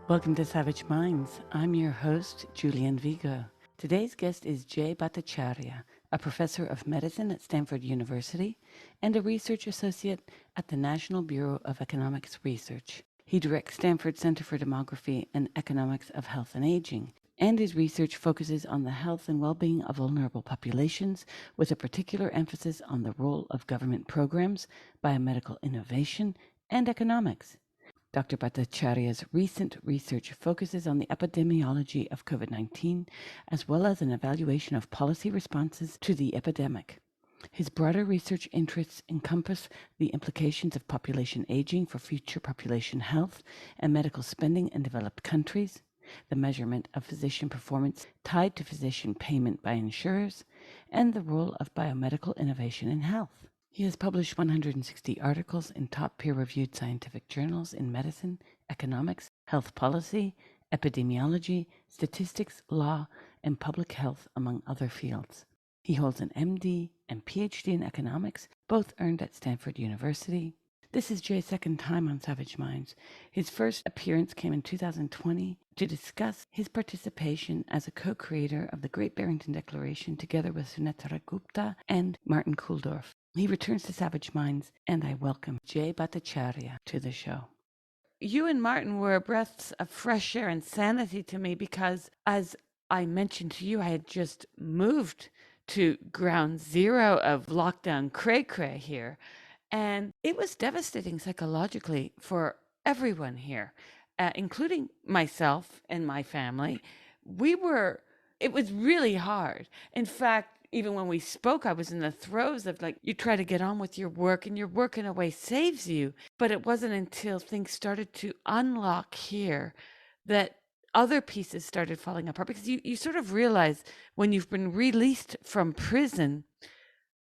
Welcome to Savage Minds. I'm your host, Julian Vigo. Today's guest is Jay Bhattacharya, a professor of medicine at Stanford University and a research associate at the National Bureau of Economics Research. He directs Stanford Center for Demography and Economics of Health and Aging, and his research focuses on the health and well-being of vulnerable populations, with a particular emphasis on the role of government programs, biomedical innovation, and economics. Dr. Bhattacharya's recent research focuses on the epidemiology of COVID-19, as well as an evaluation of policy responses to the epidemic. His broader research interests encompass the implications of population aging for future population health and medical spending in developed countries, the measurement of physician performance tied to physician payment by insurers, and the role of biomedical innovation in health. He has published 160 articles in top peer-reviewed scientific journals in medicine, economics, health policy, epidemiology, statistics, law, and public health, among other fields. He holds an MD and PhD in economics, both earned at Stanford University. This is Jay's second time on Savage Minds. His first appearance came in 2020 to discuss his participation as a co-creator of the Great Barrington Declaration together with Sunetra Gupta and Martin Kulldorff. He returns to Savage Minds, and I welcome Jay Bhattacharya to the show. You and Martin were breaths of fresh air and sanity to me because, as I mentioned to you, I had just moved to ground zero of lockdown cray-cray here. And it was devastating psychologically for everyone here, including myself and my family. It was really hard. In fact, even when we spoke, I was in the throes of you try to get on with your work and your work in a way saves you. But it wasn't until things started to unlock here that other pieces started falling apart, because you sort of realize when you've been released from prison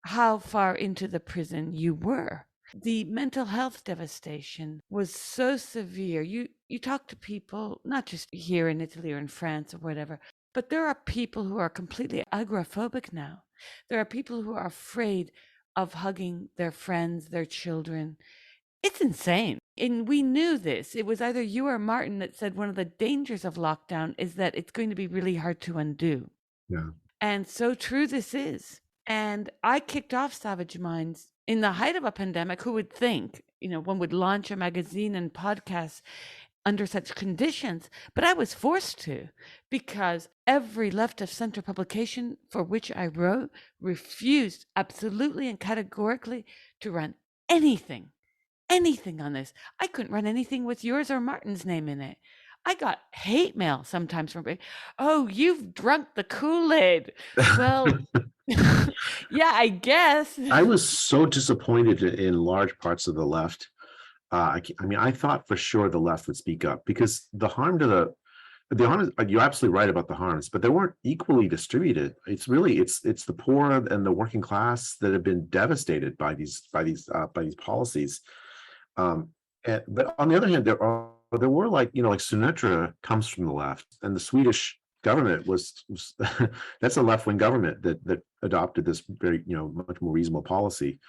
how far into the prison you were. The mental health devastation was so severe. You talk to people, not just here in Italy or in France or whatever, but there are people who are completely agoraphobic now. There are people who are afraid of hugging their friends, their children. It's insane. And we knew this. It was either you or Martin that said one of the dangers of lockdown is that it's going to be really hard to undo. Yeah. And so true this is. And I kicked off Savage Minds in the height of a pandemic. Who would think, one would launch a magazine and podcast under such conditions? But I was forced to, because every left of center publication for which I wrote refused absolutely and categorically to run anything on this. I couldn't run anything with yours or Martin's name in it. I got hate mail sometimes from, oh, you've drunk the Kool-Aid. Well, yeah, I guess. I was so disappointed in large parts of the left. I thought for sure the left would speak up, because the harm, you're absolutely right about the harms, but they weren't equally distributed. It's the poor and the working class that have been devastated by these policies. But on the other hand, there were like Sunetra comes from the left, and the Swedish government was that's a left-wing government that adopted this very much more reasonable policy.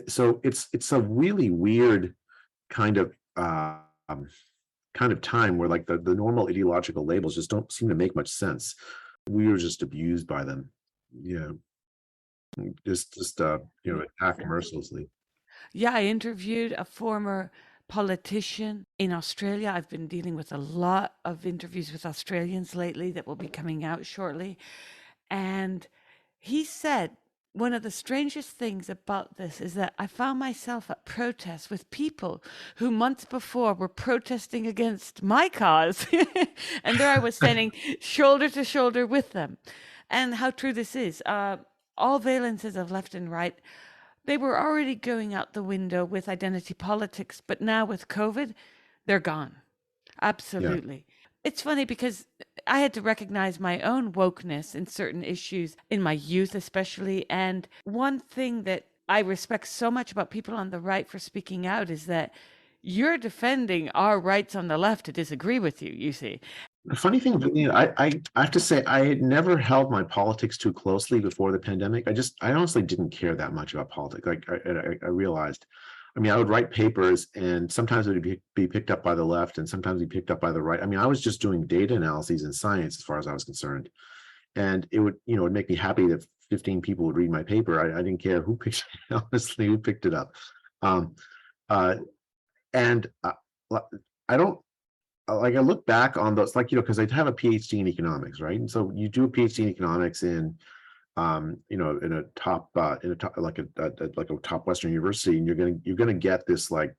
So it's a really weird kind of time where the normal ideological labels just don't seem to make much sense. We were just abused by them, just attacked mercilessly. Yeah, I interviewed a former politician in Australia. I've been dealing with a lot of interviews with Australians lately that will be coming out shortly. And he said, one of the strangest things about this is that I found myself at protests with people who months before were protesting against my cause. And there I was standing shoulder to shoulder with them. And how true this is. All valences of left and right, they were already going out the window with identity politics, but now with COVID, they're gone. Absolutely. Yeah. It's funny because I had to recognize my own wokeness in certain issues in my youth, especially. And one thing that I respect so much about people on the right for speaking out is that you're defending our rights on the left to disagree with you, you see. The funny thing, I have to say, I had never held my politics too closely before the pandemic. I honestly didn't care that much about politics. I realized I mean, I would write papers, and sometimes it would be picked up by the left, and sometimes be picked up by the right. I mean, I was just doing data analyses in science as far as I was concerned, and it would, it'd make me happy that 15 people would read my paper. I didn't care who picked it, honestly, who picked it up. Um, uh, and I don't like, I look back on those, like, because I have a PhD in economics, right? And so you do a PhD in economics in in a top like like a top Western university, and you're gonna get this, like,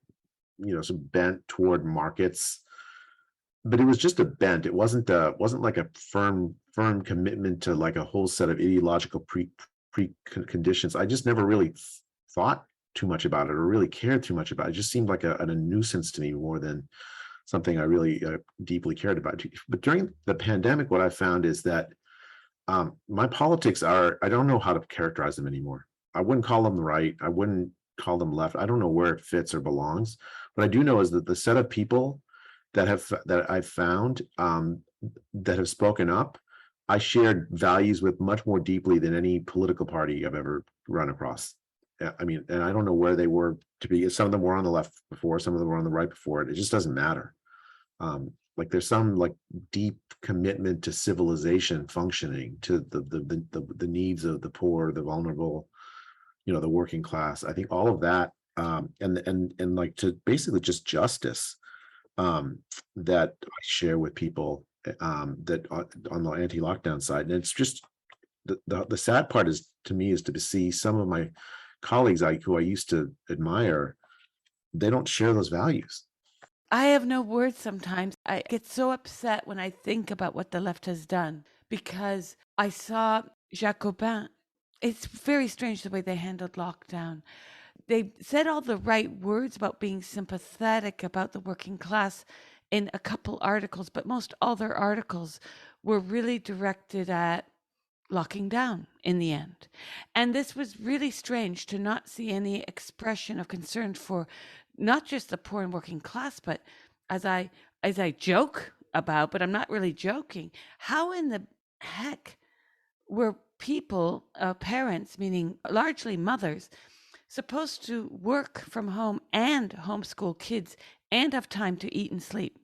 some bent toward markets, but it was just a bent. It wasn't like a firm commitment to like a whole set of ideological conditions. I just never really thought too much about it or really cared too much about it. It just seemed like a nuisance to me more than something I really deeply cared about. But during the pandemic, what I found is that my politics are, I don't know how to characterize them anymore. I wouldn't call them right. I wouldn't call them left. I don't know where it fits or belongs. What I do know is that the set of people that I've found that have spoken up, I shared values with much more deeply than any political party I've ever run across. I mean, and I don't know where they were to be. Some of them were on the left before, some of them were on the right before it. It just doesn't matter. Like, there's some, like, deep commitment to civilization functioning, to the needs of the poor, the vulnerable, the working class. I think all of that, and like, to basically just justice, that I share with people, that on the anti-lockdown side. And it's just the sad part is, to me, is to see some of my colleagues who I used to admire, they don't share those values. I have no words sometimes. I get so upset when I think about what the left has done because I saw Jacobin. It's very strange the way they handled lockdown. They said all the right words about being sympathetic about the working class in a couple articles, but most all their articles were really directed at locking down in the end. And this was really strange to not see any expression of concern for not just the poor and working class, but as I joke about, but I'm not really joking, how in the heck were people, parents, meaning largely mothers, supposed to work from home and homeschool kids and have time to eat and sleep?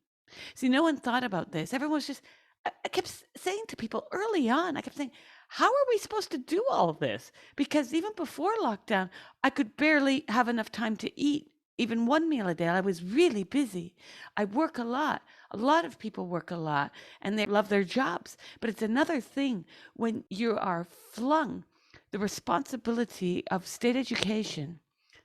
See, no one thought about this. Everyone was just, I kept saying to people early on, I kept saying, how are we supposed to do all of this? Because even before lockdown, I could barely have enough time to eat even one meal a day. I was really busy. I work a lot. A lot of people work a lot and they love their jobs. But it's another thing when you are flung the responsibility of state education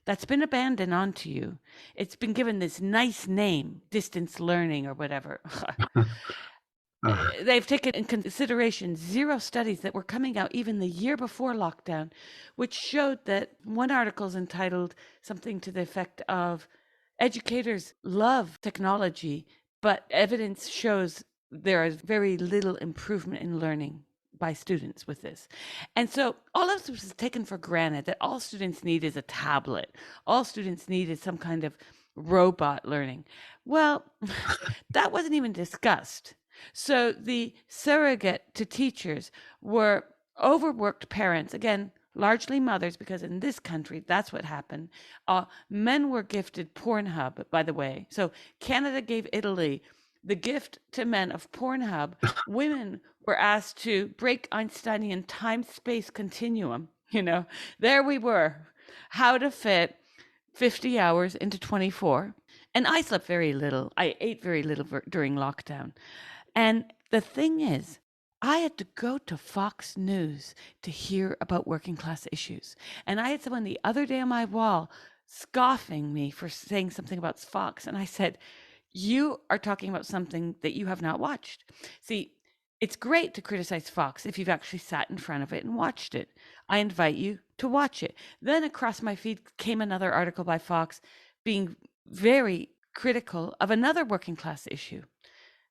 that's been abandoned onto you. It's been given this nice name, distance learning or whatever. Uh, They've taken in consideration 0 studies that were coming out even the year before lockdown, which showed that one article is entitled something to the effect of educators love technology, but evidence shows there is very little improvement in learning by students with this. And so all of this was taken for granted that all students need is a tablet. All students need is some kind of robot learning. Well, that wasn't even discussed. So the surrogate to teachers were overworked parents, again, largely mothers, because in this country, that's what happened. Men were gifted Pornhub, by the way. So Canada gave Italy the gift to men of Pornhub. Women were asked to break Einsteinian time-space continuum. There we were. How to fit 50 hours into 24. And I slept very little. I ate very little during lockdown. And the thing is, I had to go to Fox News to hear about working class issues. And I had someone the other day on my wall scoffing me for saying something about Fox. And I said, you are talking about something that you have not watched. See, it's great to criticize Fox if you've actually sat in front of it and watched it. I invite you to watch it. Then across my feed came another article by Fox being very critical of another working class issue.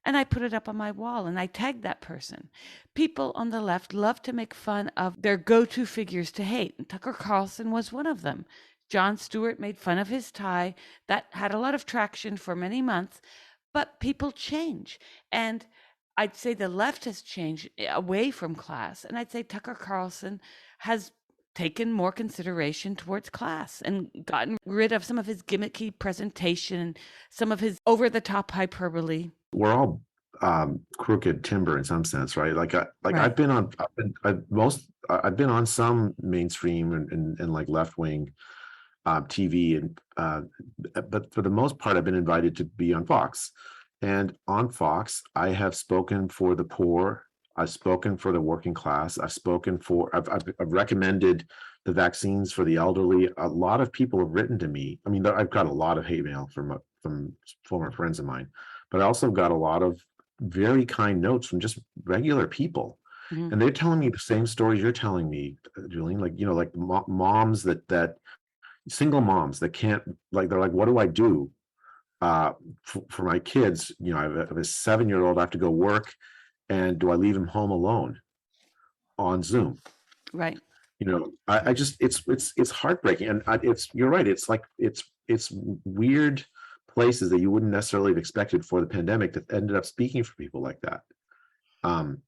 And I put it up on my wall and I tagged that person. People on the left love to make fun of their go-to figures to hate. And Tucker Carlson was one of them. Jon Stewart made fun of his tie. That had a lot of traction for many months. But people change. And I'd say the left has changed away from class. And I'd say Tucker Carlson has taken more consideration towards class and gotten rid of some of his gimmicky presentation, some of his over-the-top hyperbole. We're all crooked timber in some sense, right? Right. I've been on I've been on some mainstream and like left wing TV, and but for the most part, I've been invited to be on Fox. And on Fox, I have spoken for the poor. I've spoken for the working class. I've recommended the vaccines for the elderly. A lot of people have written to me. I mean, I've got a lot of hate mail from former friends of mine, but I also got a lot of very kind notes from just regular people. Mhm. And they're telling me the same stories you're telling me, Julian. Like, like moms that single moms that can't, like, they're like, what do I do for my kids? I have a 7-year-old. I have to go work, and do I leave him home alone on Zoom? Right. I just, it's heartbreaking. And you're right. It's weird places that you wouldn't necessarily have expected for the pandemic that ended up speaking for people like that. And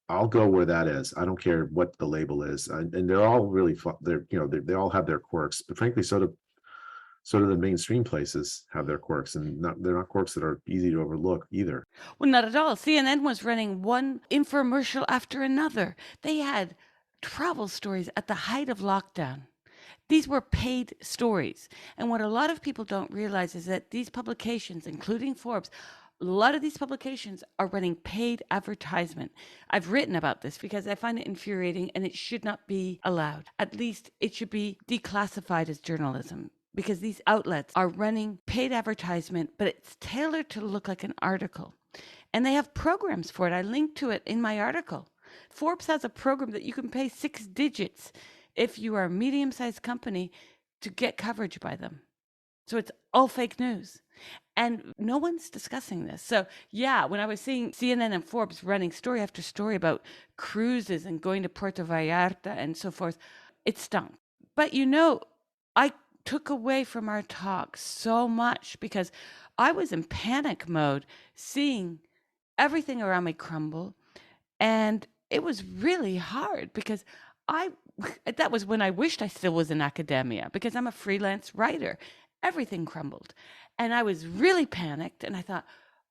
I'll go where that is. I don't care what the label is, and they're all really they all have their quirks. But frankly, so do the mainstream places have their quirks, and they're not quirks that are easy to overlook either. Well, not at all. CNN was running one infomercial after another. They had travel stories at the height of lockdown. These were paid stories. And what a lot of people don't realize is that these publications, including Forbes, a lot of these publications are running paid advertisement. I've written about this because I find it infuriating and it should not be allowed. At least it should be declassified as journalism, because these outlets are running paid advertisement, but it's tailored to look like an article. And they have programs for it. I linked to it in my article. Forbes has a program that you can pay 6 digits if you are a medium-sized company to get coverage by them. So it's all fake news. And no one's discussing this. So yeah, when I was seeing CNN and Forbes running story after story about cruises and going to Puerto Vallarta and so forth, it stunk. But I took away from our talk so much because I was in panic mode, seeing everything around me crumble. And it was really hard because that was when I wished I still was in academia, because I'm a freelance writer. Everything crumbled. And I was really panicked, and I thought,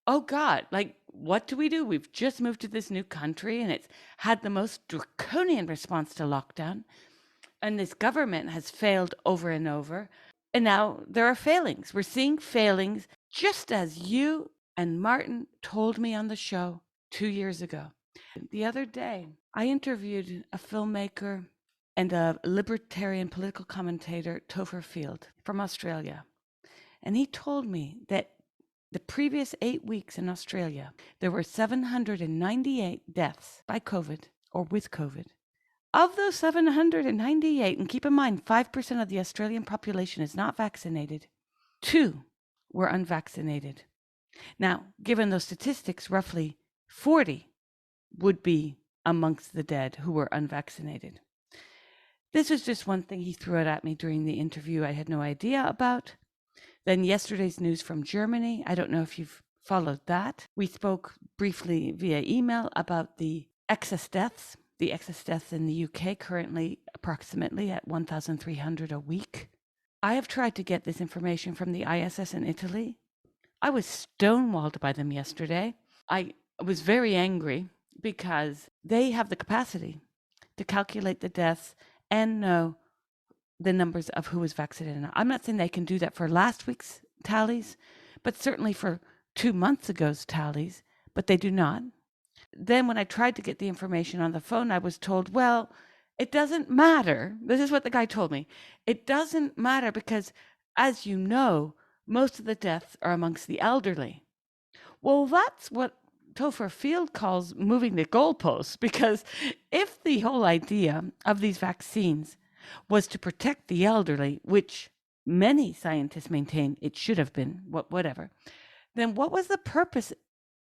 oh God, like, what do we do? We've just moved to this new country, and it's had the most draconian response to lockdown. And this government has failed over and over. And now there are failings. We're seeing failings, just as you and Martin told me on the show 2 years ago. The other day, I interviewed a filmmaker and a libertarian political commentator, Topher Field, from Australia. And he told me that the previous 8 weeks in Australia, there were 798 deaths by COVID or with COVID. Of those 798, and keep in mind, 5% of the Australian population is not vaccinated, 2 were unvaccinated. Now, given those statistics, roughly 40 would be amongst the dead who were unvaccinated. This was just one thing he threw out at me during the interview I had no idea about. Then yesterday's news from Germany. I don't know if you've followed that. We spoke briefly via email about the excess deaths. The excess deaths in the UK currently approximately at 1,300 a week. I have tried to get this information from the ISS in Italy. I was stonewalled by them yesterday. I was very angry because they have the capacity to calculate the deaths and know the numbers of who was vaccinated. I'm not saying they can do that for last week's tallies, but certainly for 2 months ago's tallies, but they do not. Then when I tried to get the information on the phone, I was told, well, it doesn't matter. This is what the guy told me. It doesn't matter because, as you know, most of the deaths are amongst the elderly. Well, that's what Topher Field calls moving the goalposts, because if the whole idea of these vaccines was to protect the elderly, which many scientists maintain it should have been, whatever, then what was the purpose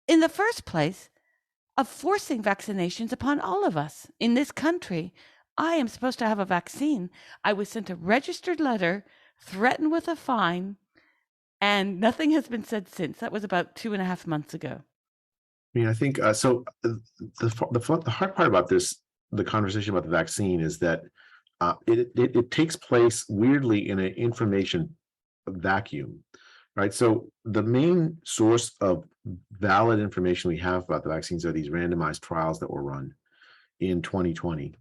in the first place of forcing vaccinations upon all of us in this country? I am supposed to have a vaccine. I was sent a registered letter, threatened with a fine, and nothing has been said since. That was about 2.5 months ago. I mean, I think so. The hard part about this the conversation about the vaccine is that it takes place weirdly in an information vacuum, right? So the main source of valid information we have about the vaccines are these randomized trials that were run in 2020.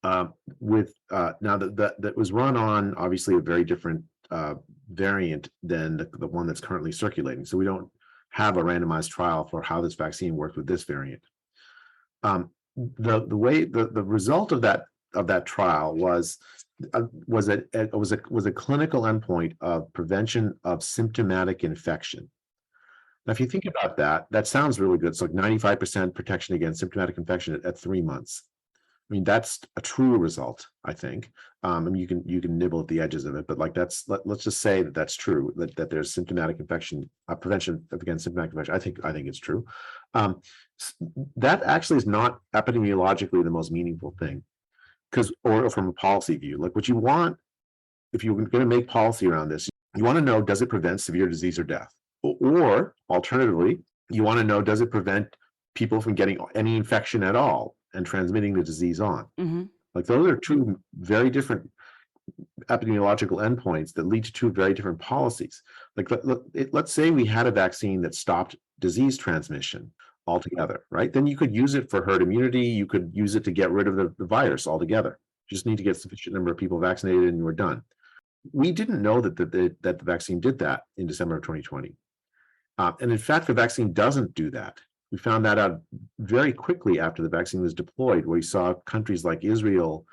Now that was run on obviously a very different variant than the one that's currently circulating. So we don't have a randomized trial for how this vaccine works with this variant. The result of that trial was a clinical endpoint of prevention of symptomatic infection. Now, if you think about that, that sounds really good. It's like 95% protection against symptomatic infection at 3 months. I mean, that's a true result, I think. I mean, you can nibble at the edges of it, but like let's just say that that's true. That there's symptomatic infection prevention against symptomatic infection. I think it's true. That actually is not epidemiologically the most meaningful thing, or from a policy view. Like what you want, if you're going to make policy around this, you want to know, does it prevent severe disease or death? Or alternatively, you want to know, does it prevent people from getting any infection at all and transmitting the disease on? Mm-hmm. Like those are two very different epidemiological endpoints that lead to two very different policies. Like let's say we had a vaccine that stopped disease transmission altogether, right? Then you could use it for herd immunity. You could use it to get rid of the virus altogether. You just need to get a sufficient number of people vaccinated and you were done. We didn't know that the vaccine did that in December of 2020. And in fact, the vaccine doesn't do that. We found that out very quickly after the vaccine was deployed, where we saw countries like Israel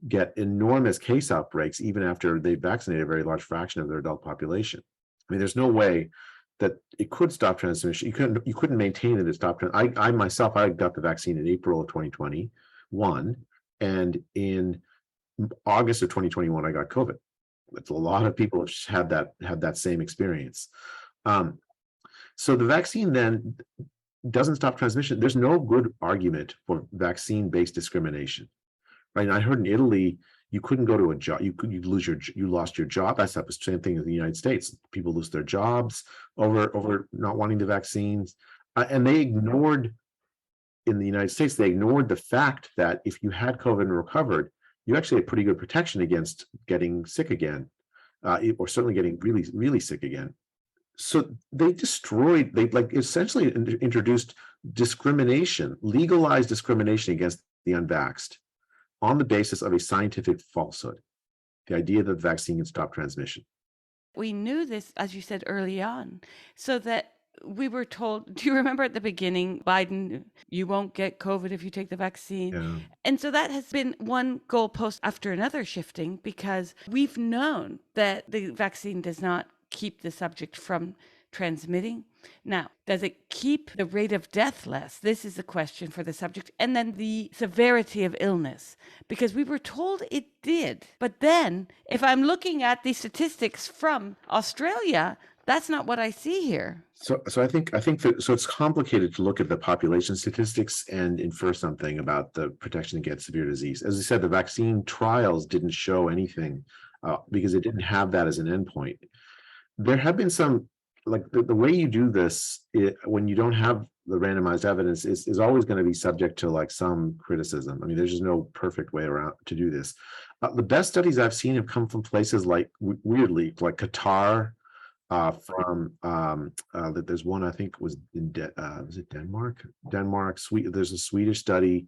get enormous case outbreaks even after they vaccinated a very large fraction of their adult population. I mean, there's no way that it could stop transmission. You couldn't maintain that it stopped. I myself, I got the vaccine in April of 2021, and in August of 2021, I got COVID. It's a lot of people have had that same experience. So the vaccine then doesn't stop transmission. There's no good argument for vaccine-based discrimination, right? And I heard in Italy, you couldn't go to a job. You lost your job. That's the same thing in the United States. People lose their jobs over not wanting the vaccines, and they ignored, in the United States, they ignored the fact that if you had COVID and recovered, you actually had pretty good protection against getting sick again, or certainly getting really, really sick again. So they essentially introduced discrimination, legalized discrimination against the unvaxxed on the basis of a scientific falsehood, the idea that the vaccine can stop transmission. We knew this, as you said early on, so that we were told, do you remember at the beginning, Biden, you won't get COVID if you take the vaccine? Yeah. And so that has been one goalpost after another shifting, because we've known that the vaccine does not keep the subject from transmitting. Now, does it keep the rate of death less? This is a question for the subject. And then the severity of illness, because we were told it did. But then if I'm looking at the statistics from Australia, that's not what I see here. So I think that, so it's complicated to look at the population statistics and infer something about the protection against severe disease. As I said, the vaccine trials didn't show anything because it didn't have that as an endpoint. There have been some, like the way you do this, when you don't have the randomized evidence, is always going to be subject to like some criticism. I mean, there's just no perfect way around to do this. The best studies I've seen have come from places like, weirdly, like Qatar, there's one I think was in was it Denmark? There's a Swedish study.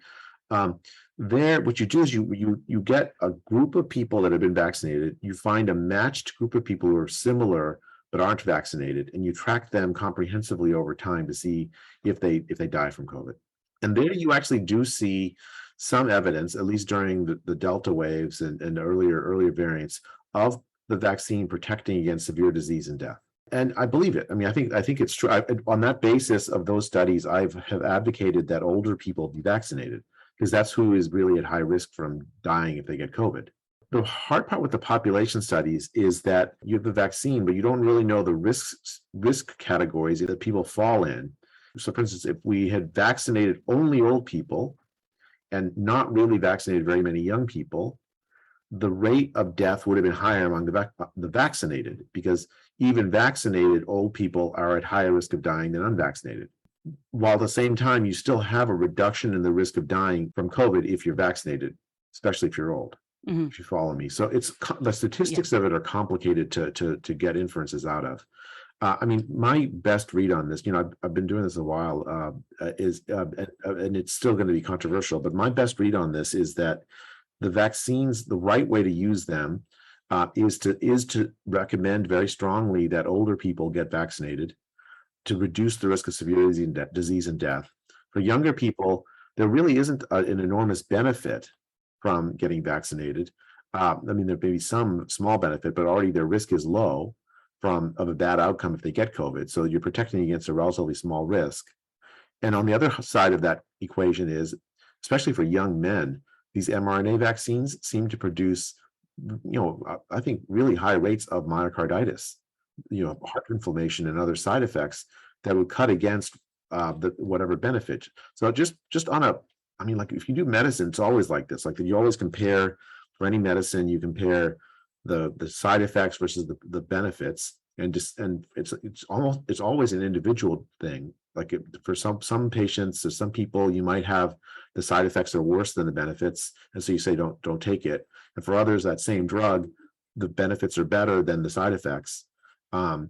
There, what you do is you get a group of people that have been vaccinated. You find a matched group of people who are similar but aren't vaccinated, and you track them comprehensively over time to see if they die from COVID. And there you actually do see some evidence, at least during the Delta waves and earlier variants, of the vaccine protecting against severe disease and death. And I believe it. I mean, I think it's true. On that basis of those studies, I have advocated that older people be vaccinated, because that's who is really at high risk from dying if they get COVID. The hard part with the population studies is that you have the vaccine, but you don't really know the risk categories that people fall in. So, for instance, if we had vaccinated only old people and not really vaccinated very many young people, the rate of death would have been higher among the vaccinated, because even vaccinated old people are at higher risk of dying than unvaccinated. while at the same time, you still have a reduction in the risk of dying from COVID if you're vaccinated, especially if you're old, Hmm. if you follow me. So the Yeah. statistics of it are complicated to get inferences out of. I mean, my best read on this, I've been doing this a while, and it's still going to be controversial, but my best read on this is that the vaccines, the right way to use them, is to recommend very strongly that older people get vaccinated to reduce the risk of severe disease and death. For younger people, there really isn't an enormous benefit from getting vaccinated. I mean, there may be some small benefit, but already their risk is low of a bad outcome if they get COVID. So you're protecting against a relatively small risk. And on the other side of that equation is, especially for young men, these mRNA vaccines seem to produce, I think really high rates of myocarditis, heart inflammation and other side effects that would cut against the whatever benefit. So just on I mean, like if you do medicine, it's always like this. Like you always compare for any medicine, you compare the side effects versus the benefits, and it's always an individual thing. Like for some patients or some people, you might have the side effects are worse than the benefits, and so you say don't take it. And for others, that same drug, the benefits are better than the side effects. Um,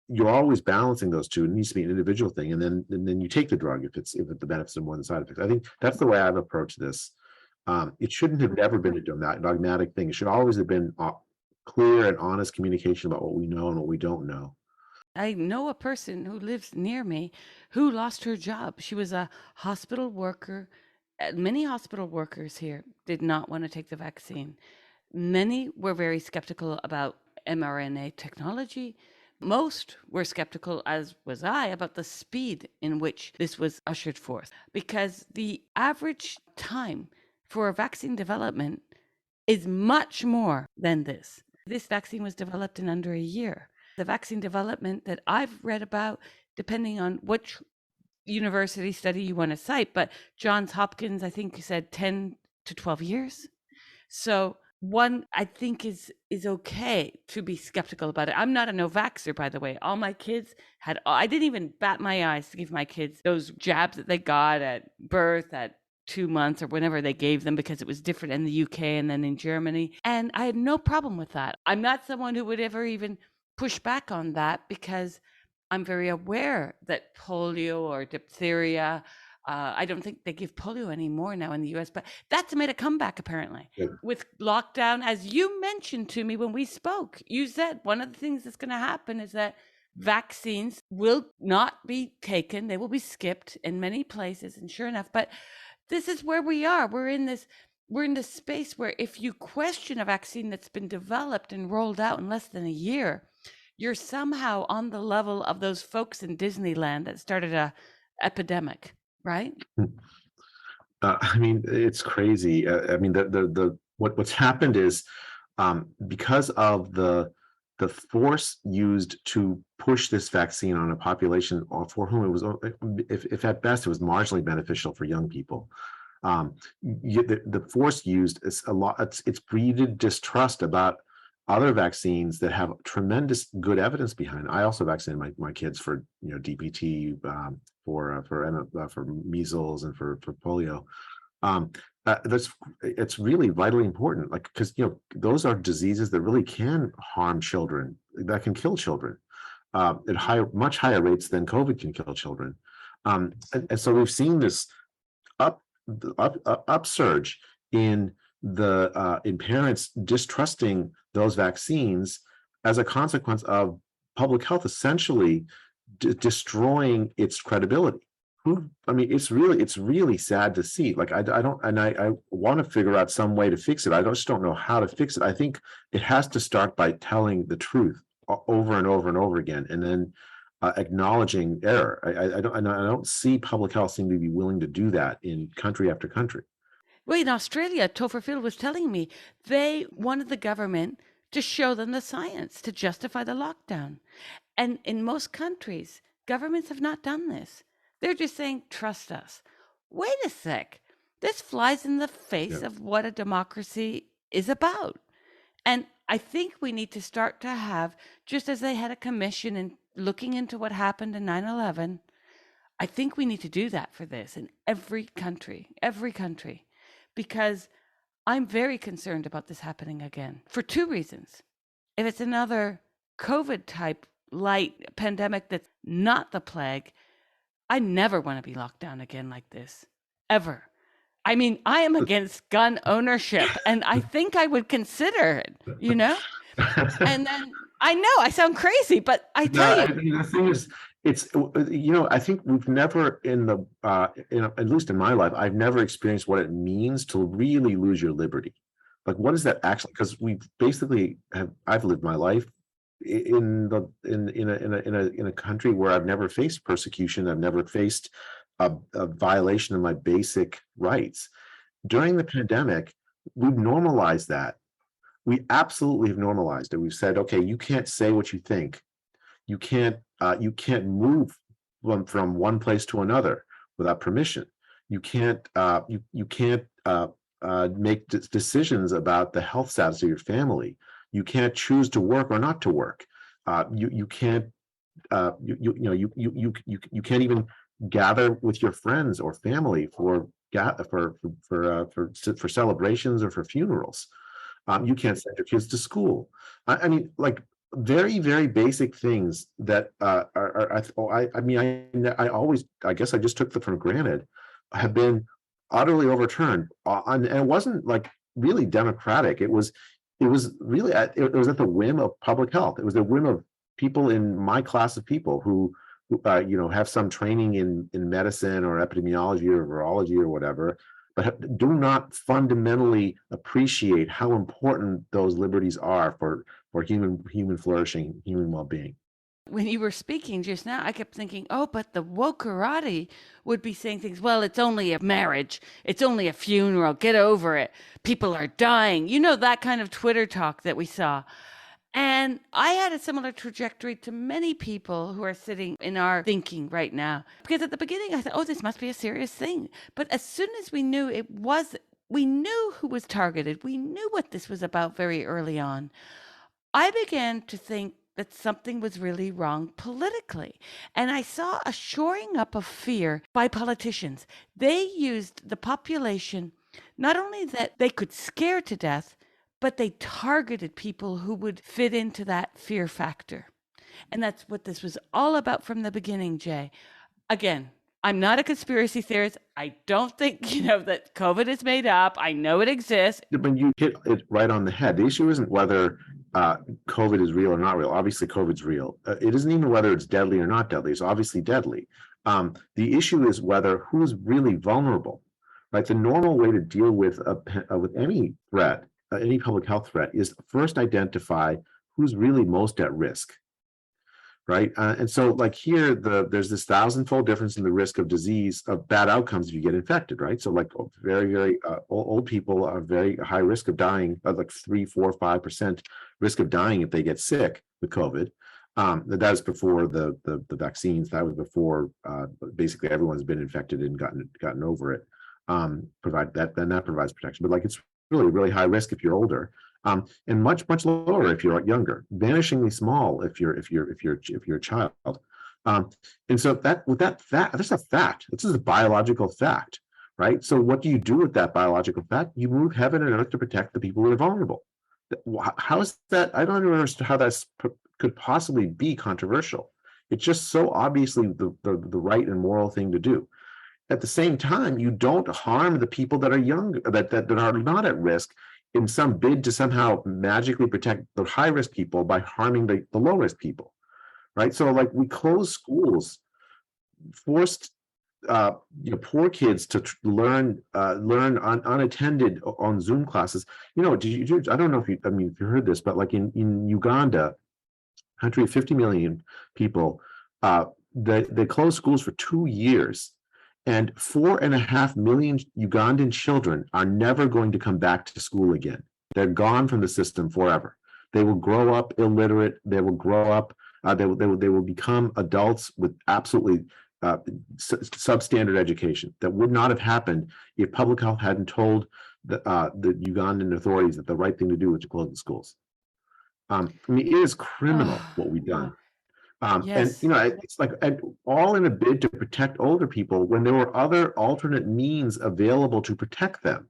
you're always balancing those two. It needs to be an individual thing, and then you take the drug if the benefits are more than side effects. I think that's the way I've approached this. It shouldn't have never been a dogmatic thing. It should always have been clear and honest communication about what we know and what we don't know. I know a person who lives near me who lost her job. She was a hospital worker. Many hospital workers here did not want to take the vaccine. Many were very skeptical about mRNA technology. Most were skeptical, as was I, about the speed in which this was ushered forth, because the average time for vaccine development is much more than this. This vaccine was developed in under a year. The vaccine development that I've read about, depending on which university study you want to cite, but Johns Hopkins, I think, said 10 to 12 years. So one, I think, is okay to be skeptical about it. I'm not a no vaxxer, by the way. All my kids I didn't even bat my eyes to give my kids those jabs that they got at birth, at 2 months, or whenever they gave them, because it was different in the UK and then in Germany. And I had no problem with that. I'm not someone who would ever even push back on that, because I'm very aware that polio or diphtheria, I don't think they give polio anymore now in the US, but that's made a comeback apparently. Yeah. With lockdown, as you mentioned to me when we spoke, you said one of the things that's going to happen is that vaccines will not be taken, they will be skipped in many places. And sure enough, but this is where we are. We're in this space where if you question a vaccine that's been developed and rolled out in less than a year, you're somehow on the level of those folks in Disneyland that started a epidemic, right? I mean, it's crazy. I mean, what's happened is because of the force used to push this vaccine on a population for whom it was, if at best, it was marginally beneficial for young people. The force used is a lot. It's breeded distrust about other vaccines that have tremendous good evidence behind. I also vaccinated my kids for DPT, for measles and for polio. Um, it's really vitally important, like because those are diseases that really can harm children, that can kill children at much higher rates than COVID can kill children. And so we've seen this up upsurge in in parents distrusting those vaccines as a consequence of public health essentially destroying its credibility. I mean, it's really sad to see. Like I want to figure out some way to fix it. I just don't know how to fix it. I think it has to start by telling the truth over and over and over again, and then acknowledging error. I don't see public health seem to be willing to do that in country after country. Well, in Australia, Topher Phil was telling me they wanted the government to show them the science to justify the lockdown. And in most countries, governments have not done this. They're just saying, trust us. Wait a sec. This flies in the face Yeah. of what a democracy is about. And I think we need to start to have, just as they had a commission in looking into what happened in 9/11, I think we need to do that for this in every country, because I'm very concerned about this happening again for two reasons. If it's another COVID type light pandemic that's not the plague, I never want to be locked down again like this, ever. I mean, I am against gun ownership, and I think I would consider it, you know? And then I know I sound crazy, but I No, tell you, I mean, the thing is, it's, I think we've never at least in my life, I've never experienced what it means to really lose your liberty. Like, what is that actually? Because I've lived my life in a country where I've never faced persecution. I've never faced a violation of my basic rights. During the pandemic, we've normalized that. We absolutely have normalized it. We've said, okay, you can't say what you think. You can't move from one place to another without permission. You can't make decisions about the health status of your family. You can't choose to work or not to work. You can't you can't even gather with your friends or family for celebrations or for funerals. You can't send your kids to school. I mean, like, very, very basic things that I guess I just took them for granted, have been utterly overturned. And it wasn't like really democratic. It was at the whim of public health. It was the whim of people in my class of people who have some training in medicine or epidemiology or virology or whatever, but do not fundamentally appreciate how important those liberties are for human flourishing, human well-being. when you were speaking just now, I kept thinking, oh, but the wokerati would be saying things, well, it's only a marriage. It's only a funeral. Get over it. People are dying. You know, that kind of Twitter talk that we saw. And I had a similar trajectory to many people who are sitting in our thinking right now. Because at the beginning, I thought, oh, this must be a serious thing. But as soon as we knew we knew who was targeted, we knew what this was about very early on. I began to think that something was really wrong politically. And I saw a shoring up of fear by politicians. They used the population, not only that they could scare to death, but they targeted people who would fit into that fear factor. And that's what this was all about from the beginning, Jay. Again, I'm not a conspiracy theorist. I don't think, that COVID is made up. I know it exists. But you hit it right on the head. The issue isn't whether COVID is real or not real. Obviously, COVID's real. It isn't even whether it's deadly or not deadly. It's obviously deadly. The issue is who's really vulnerable, right? The normal way to deal with any threat, any public health threat, is first identify who's really most at risk, right? And so, like here, there's this 1,000-fold difference in the risk of disease, of bad outcomes if you get infected, right? So, like, very, very old people are very high risk of dying, like 3, 4, 5% risk of dying if they get sick with COVID. That was before the vaccines. That was before basically everyone's been infected and gotten over it. That provides protection, but like, it's really, really high risk if you're older. And much, much lower if you're younger, vanishingly small if you're a child. And so that's a fact. This is a biological fact, right? So what do you do with that biological fact? You move heaven and earth to protect the people who are vulnerable. How is that? I don't understand how that could possibly be controversial. It's just so obviously the right and moral thing to do. At the same time, you don't harm the people that are young, that are not at risk, in some bid to somehow magically protect the high-risk people by harming the low-risk people, right? So, like, we closed schools, forced poor kids to learn unattended on Zoom classes. I don't know if you heard this, but like in Uganda, country of 50 million people, they closed schools for 2 years. And 4.5 million Ugandan children are never going to come back to school again. They're gone from the system forever. They will grow up illiterate. They will grow up. They will become adults with absolutely substandard education. That would not have happened if public health hadn't told the Ugandan authorities that the right thing to do was to close the schools. It is criminal what we've done. And Yes. it's like all in a bid to protect older people when there were other alternate means available to protect them.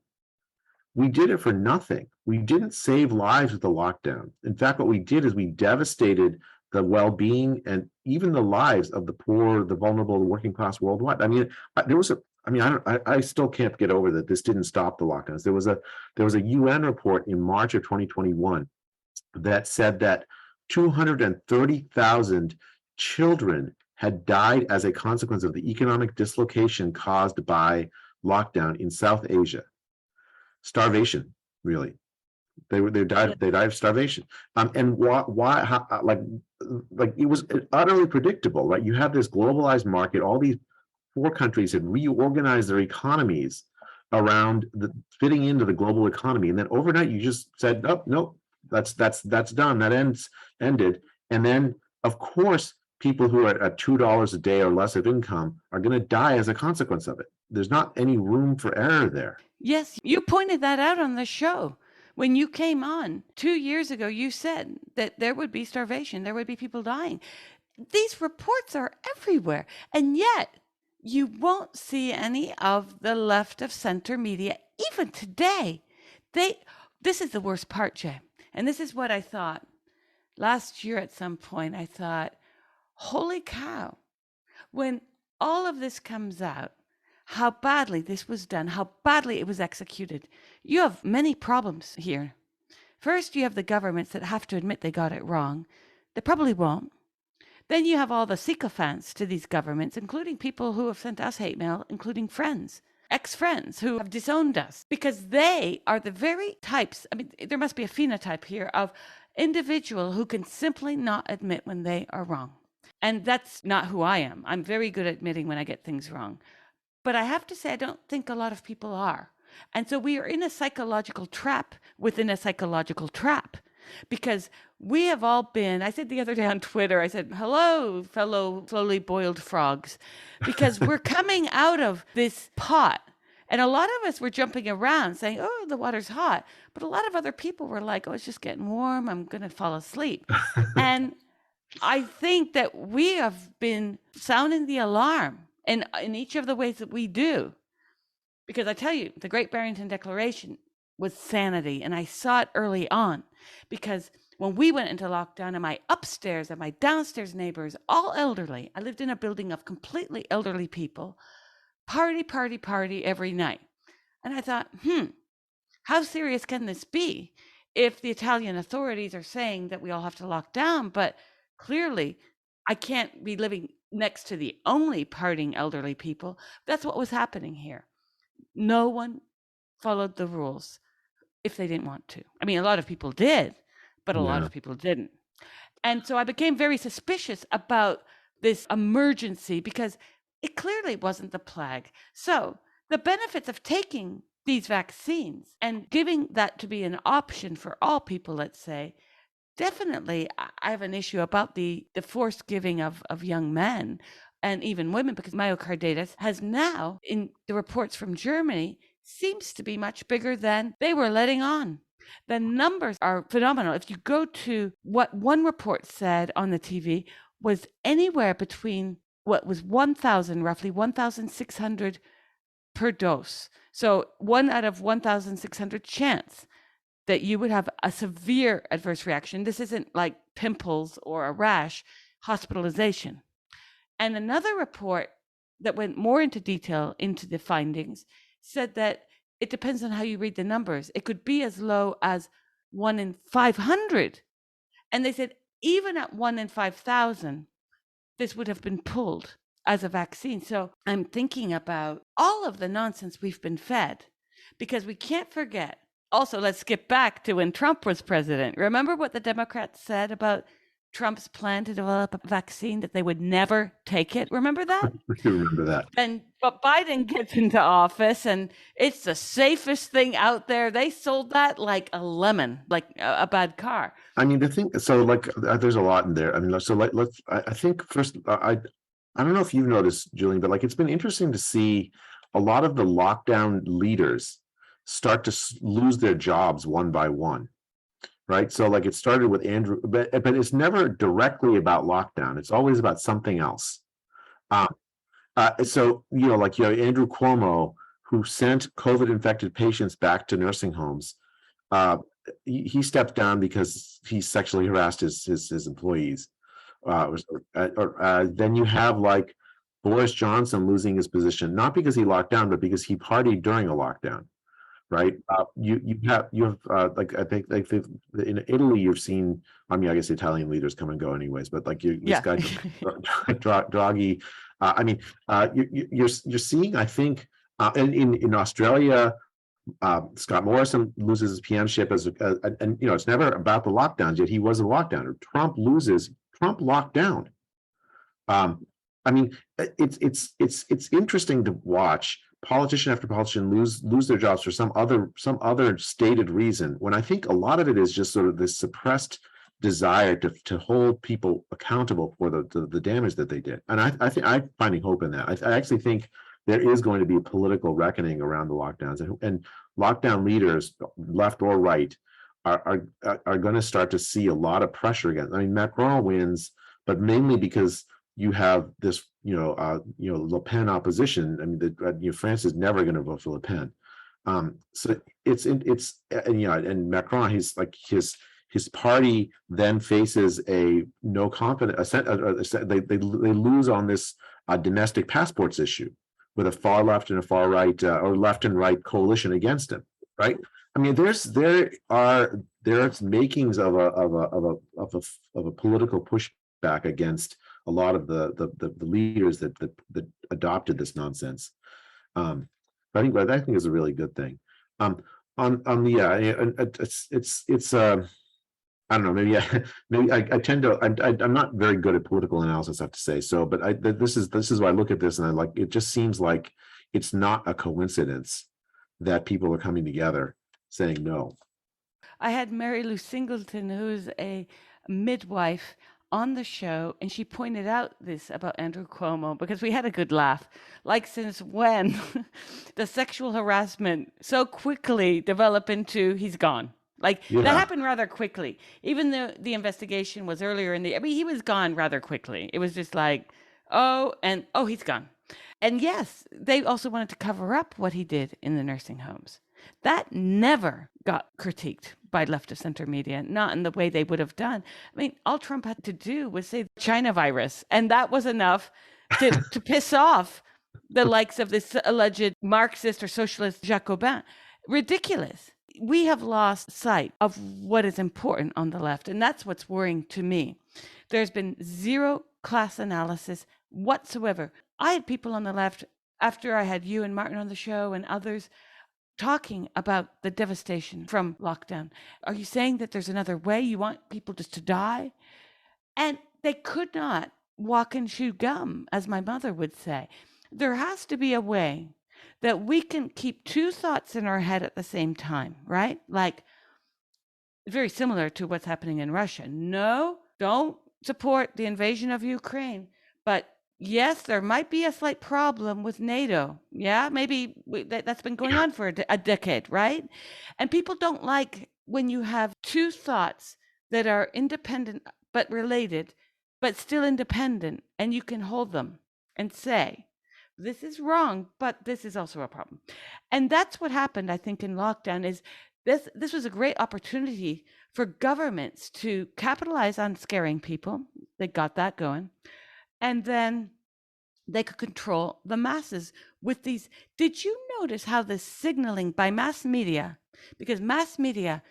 We did it for nothing. We didn't save lives with the lockdown. In fact, what we did is we devastated the well-being and even the lives of the poor, the vulnerable, the working class worldwide. I mean, there was a. I mean, I still can't get over that this didn't stop the lockdowns. There was a UN report in March of 2021 that said that 230,000 children had died as a consequence of the economic dislocation caused by lockdown in South Asia. Starvation, really. Yeah. They died of starvation. And why how, like it was utterly predictable, right? You have this globalized market, all these poor countries had reorganized their economies around fitting into the global economy. And then overnight you just said, oh, no, that's done. Ended. And then of course, people who are at $2 a day or less of income are going to die as a consequence of it. There's not any room for error there. Yes, you pointed that out on the show. When you came on 2 years ago, you said that there would be starvation, there would be people dying. These reports are everywhere. And yet, you won't see any of the left of center media, even today. This is the worst part, Jay. And this is what I thought. Last year, at some point, I thought, holy cow, when all of this comes out, how badly this was done, how badly it was executed. You have many problems here. First, you have the governments that have to admit they got it wrong. They probably won't. Then you have all the sycophants to these governments, including people who have sent us hate mail, including friends, ex-friends who have disowned us, because they are the very types. I mean, there must be a phenotype here of individual who can simply not admit when they are wrong. And that's not who I am. I'm very good at admitting when I get things wrong. But I have to say, I don't think a lot of people are. And so we are in a psychological trap within a psychological trap, because we have all been, I said the other day on Twitter, I said, hello, fellow slowly boiled frogs, because we're coming out of this pot. And a lot of us were jumping around saying, oh, the water's hot. But a lot of other people were like, oh, it's just getting warm. I'm going to fall asleep. And I think that we have been sounding the alarm in each of the ways that we do. Because I tell you, the Great Barrington Declaration was sanity. And I saw it early on, because when we went into lockdown and my upstairs and my downstairs neighbors, all elderly, I lived in a building of completely elderly people, party every night. And I thought, how serious can this be if the Italian authorities are saying that we all have to lock down? But clearly, I can't be living next to the only partying elderly people. That's what was happening here. No one followed the rules if they didn't want to. I mean, a lot of people did, but a lot Yeah. of people didn't. And so I became very suspicious about this emergency, because it clearly wasn't the plague. So the benefits of taking these vaccines and giving that to be an option for all people, let's say, definitely I have an issue about the forced giving of young men and even women, because myocarditis has now, in the reports from Germany, seems to be much bigger than they were letting on. The numbers are phenomenal. If you go to what one report said on the TV, was anywhere between what was 1,000, roughly 1,600 per dose. So 1 out of 1,600 chance that you would have a severe adverse reaction. This isn't like pimples or a rash, hospitalization. And another report that went more into detail into the findings said that it depends on how you read the numbers. It could be as low as 1 in 500. And they said even at 1 in 5,000, this would have been pulled as a vaccine. So I'm thinking about all of the nonsense we've been fed, because we can't forget. Also, let's skip back to when Trump was president. Remember what the Democrats said about Trump's plan to develop a vaccine, that they would never take it? Remember that? I remember that. But Biden gets into office and it's the safest thing out there. They sold that like a lemon, like a bad car. I mean, the thing, so like, there's a lot in there. I mean, so like, I think first, I don't know if you've noticed, Julian, but like, it's been interesting to see a lot of the lockdown leaders start to lose their jobs one by one. right? So like it started with Andrew, but it's never directly about lockdown. It's always about something else. Um, so, like, Andrew Cuomo, who sent COVID infected patients back to nursing homes. Uh, he stepped down because he sexually harassed his employees. Then you have like Boris Johnson losing his position, not because he locked down, but because he partied during a lockdown, right? You have like I think like in Italy you've seen. I mean, I guess Italian leaders come and go anyways, but like this Yeah. guy Draghi. I mean, you're seeing. I think in Australia, Scott Morrison loses his PM-ship and it's never about the lockdowns. Yet he was a lockdowner. Trump loses. Trump locked down. Um, I mean, it's interesting to watch politician after politician lose their jobs for some other stated reason, when I think a lot of it is just sort of this suppressed desire to hold people accountable for the damage that they did. And I think I'm finding hope in that. I actually think there is going to be a political reckoning around the lockdowns, and lockdown leaders, left or right, are going to start to see a lot of pressure again. I mean, Macron wins, but mainly because you have this, Le Pen opposition. I mean, France is never going to vote for Le Pen. So and Macron, he's like his party then faces a no confidence. They lose on this domestic passports issue with a far left and a far right or left and right coalition against him, right? I mean, there's makings of a political pushback against a lot of the leaders that adopted this nonsense. I think is a really good thing. On it's I don't know, maybe I tend to I'm not very good at political analysis, I have to say. So, but this is why I look at this and I like it. Just seems like it's not a coincidence that people are coming together saying no. I had Mary Lou Singleton, who's a midwife, on the show, and she pointed out this about Andrew Cuomo because we had a good laugh. Like, since when the sexual harassment so quickly developed into he's gone? Like, that happened rather quickly. Even though the investigation was earlier I mean, he was gone rather quickly. It was just like, he's gone. And yes, they also wanted to cover up what he did in the nursing homes. That never got critiqued by left of center media, not in the way they would have done. I mean, all Trump had to do was say China virus, and that was enough to piss off the likes of this alleged Marxist or socialist Jacobin. Ridiculous. We have lost sight of what is important on the left, and that's what's worrying to me. There's been zero class analysis whatsoever. I had people on the left, after I had you and Martin on the show and others, talking about the devastation from lockdown. Are you saying that there's another way? You want people just to die? And they could not walk and chew gum, as my mother would say. There has to be a way that we can keep two thoughts in our head at the same time, right? Like, very similar to what's happening in Russia. No, don't support the invasion of Ukraine, but yes, there might be a slight problem with NATO. Yeah, maybe that's been going on for a decade, right? And people don't like when you have two thoughts that are independent but related, but still independent, and you can hold them and say, this is wrong, but this is also a problem. And that's what happened, I think, in lockdown. Is this was a great opportunity for governments to capitalize on scaring people. They got that going. And then they could control the masses with these. Did you notice how the signaling by mass media, because mass media,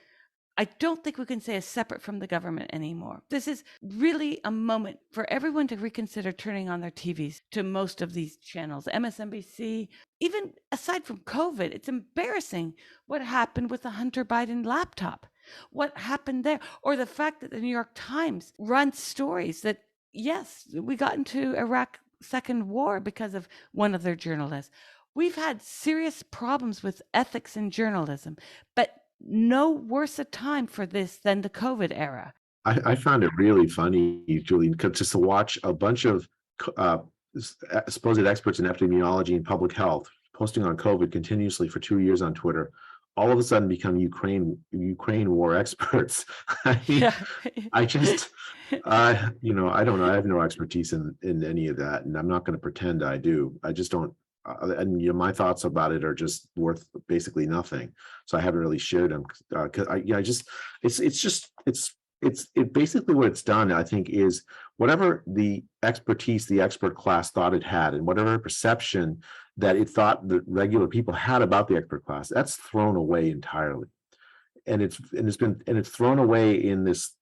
I don't think we can say is separate from the government anymore. This is really a moment for everyone to reconsider turning on their TVs to most of these channels, MSNBC. Even aside from COVID, it's embarrassing what happened with the Hunter Biden laptop. What happened there? Or the fact that the New York Times runs stories that, yes, we got into Iraq second war because of one of their journalists. We've had serious problems with ethics in journalism, but no worse a time for this than the COVID era. I found it really funny, Julian, just to watch a bunch of supposed experts in epidemiology and public health posting on COVID continuously for 2 years on Twitter, all of a sudden become Ukraine war experts. I mean, Yeah. I just, I don't know. I have no expertise in any of that, and I'm not going to pretend I do. I just don't. And my thoughts about it are just worth basically nothing. So I haven't really shared them because it basically what it's done. I think is whatever the expertise the expert class thought it had, and whatever perception that it thought the regular people had about the expert class, that's thrown away entirely. And it's thrown away in this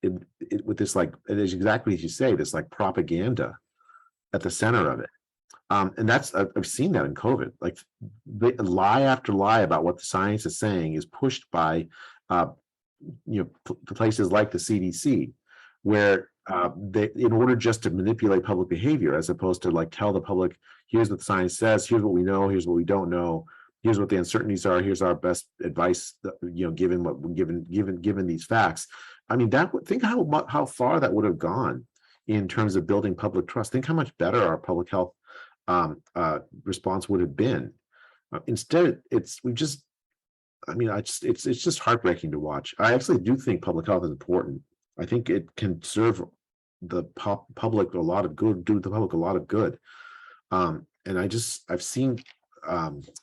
with this, like, it is exactly as you say, this like propaganda at the center of it. And that's I've seen that in COVID. Like, lie after lie about what the science is saying is pushed by uh, places like the CDC, where they, in order just to manipulate public behavior, as opposed to like tell the public, here's what the science says, here's what we know, here's what we don't know, here's what the uncertainties are, here's our best advice, given these facts. I mean, think how far that would have gone in terms of building public trust. Think how much better our public health response would have been. Instead, it's just heartbreaking to watch. I actually do think public health is important. I think it can serve the public a lot of good, do the public a lot of good. And I've seen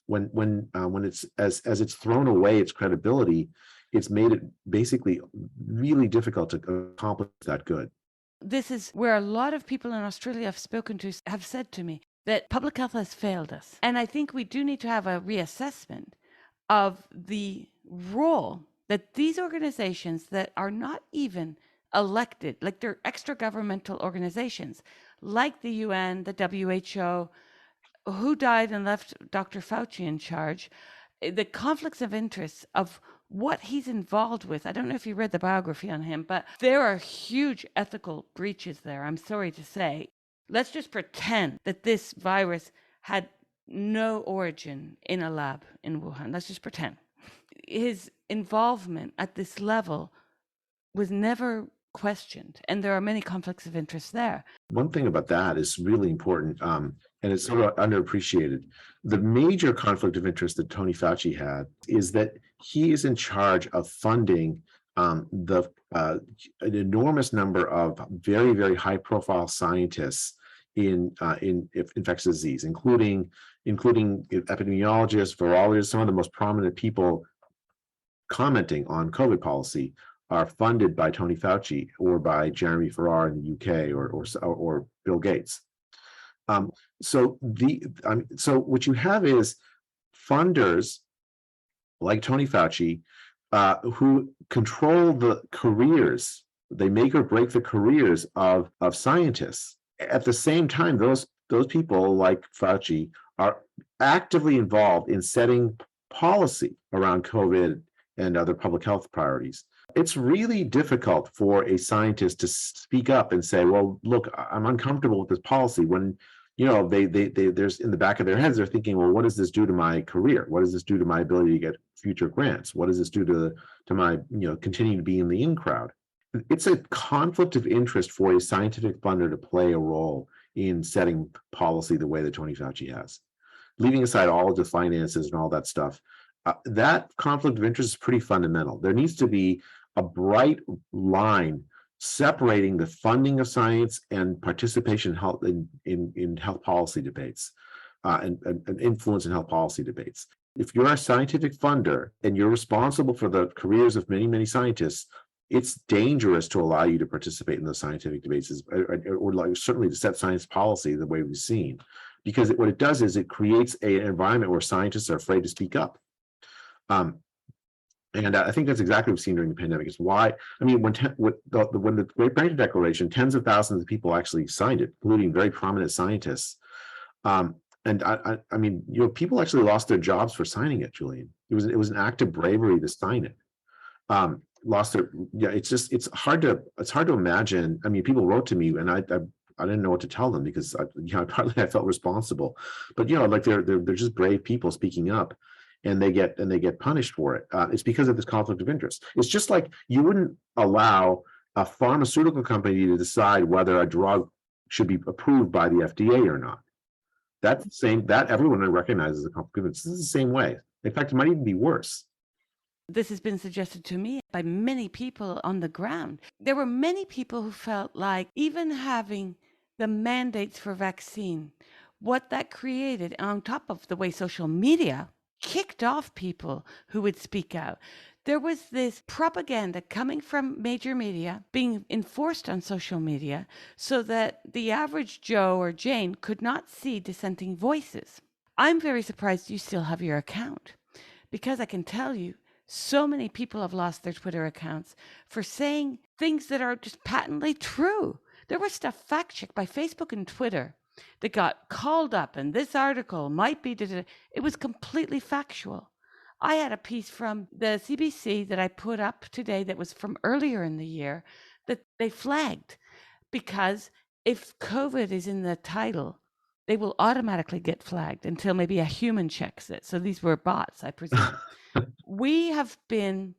when it's as it's thrown away its credibility, it's made it basically really difficult to accomplish that good. This is where a lot of people in Australia I've spoken to have said to me that public health has failed us. And I think we do need to have a reassessment of the role that these organizations that are not even elected, like they're extra governmental organizations, like the UN, the WHO, who died and left Dr. Fauci in charge, the conflicts of interest of what he's involved with. I don't know if you read the biography on him, but there are huge ethical breaches there, I'm sorry to say. Let's just pretend that this virus had no origin in a lab in Wuhan. Let's just pretend. His involvement at this level was never questioned, and there are many conflicts of interest there. One thing about that is really important, and it's sort of underappreciated. The major conflict of interest that Tony Fauci had is that he is in charge of funding an enormous number of very, very high-profile scientists in infectious disease, including epidemiologists, virologists. Some of the most prominent people commenting on COVID policy are funded by Tony Fauci or by Jeremy Farrar in the UK or Bill Gates. So what you have is funders like Tony Fauci who control the careers. They make or break the careers of scientists. At the same time, those people like Fauci are actively involved in setting policy around COVID and other public health priorities. It's really difficult for a scientist to speak up and say, well, look, I'm uncomfortable with this policy, when there's in the back of their heads, they're thinking, well, what does this do to my career? What does this do to my ability to get future grants? What does this do to my continuing to be in the in crowd? It's a conflict of interest for a scientific funder to play a role in setting policy the way that Tony Fauci has. Leaving aside all of the finances and all that stuff, that conflict of interest is pretty fundamental. There needs to be a bright line separating the funding of science and participation in health policy debates and influence in health policy debates. If you're a scientific funder and you're responsible for the careers of many, many scientists, it's dangerous to allow you to participate in those scientific debates, or certainly to set science policy the way we've seen, because what it does is it creates an environment where scientists are afraid to speak up. And I think that's exactly what we've seen during the pandemic. Is why, I mean, when the Great Barrington Declaration, tens of thousands of people actually signed it, including very prominent scientists. And I mean, people actually lost their jobs for signing it, Julian. It was an act of bravery to sign it. It's hard to imagine. I mean, people wrote to me, and I didn't know what to tell them, because partly I felt responsible, but like they're just brave people speaking up, and they get punished for it. It's because of this conflict of interest. It's just like you wouldn't allow a pharmaceutical company to decide whether a drug should be approved by the FDA or not. That's the same, that everyone recognizes a conflict of interest. This is the same way. In fact, it might even be worse. this has been suggested to me by many people on the ground. There were many people who felt like even having the mandates for vaccine, what that created, on top of the way social media kicked off people who would speak out. There was this propaganda coming from major media being enforced on social media so that the average Joe or Jane could not see dissenting voices. I'm very surprised you still have your account, because I can tell you so many people have lost their Twitter accounts for saying things that are just patently true. There was stuff fact checked by Facebook and Twitter that got called up, and this article might be, it was completely factual. I had a piece from the CBC that I put up today that was from earlier in the year that they flagged, because if COVID is in the title, they will automatically get flagged until maybe a human checks it. So these were bots, I presume. We have been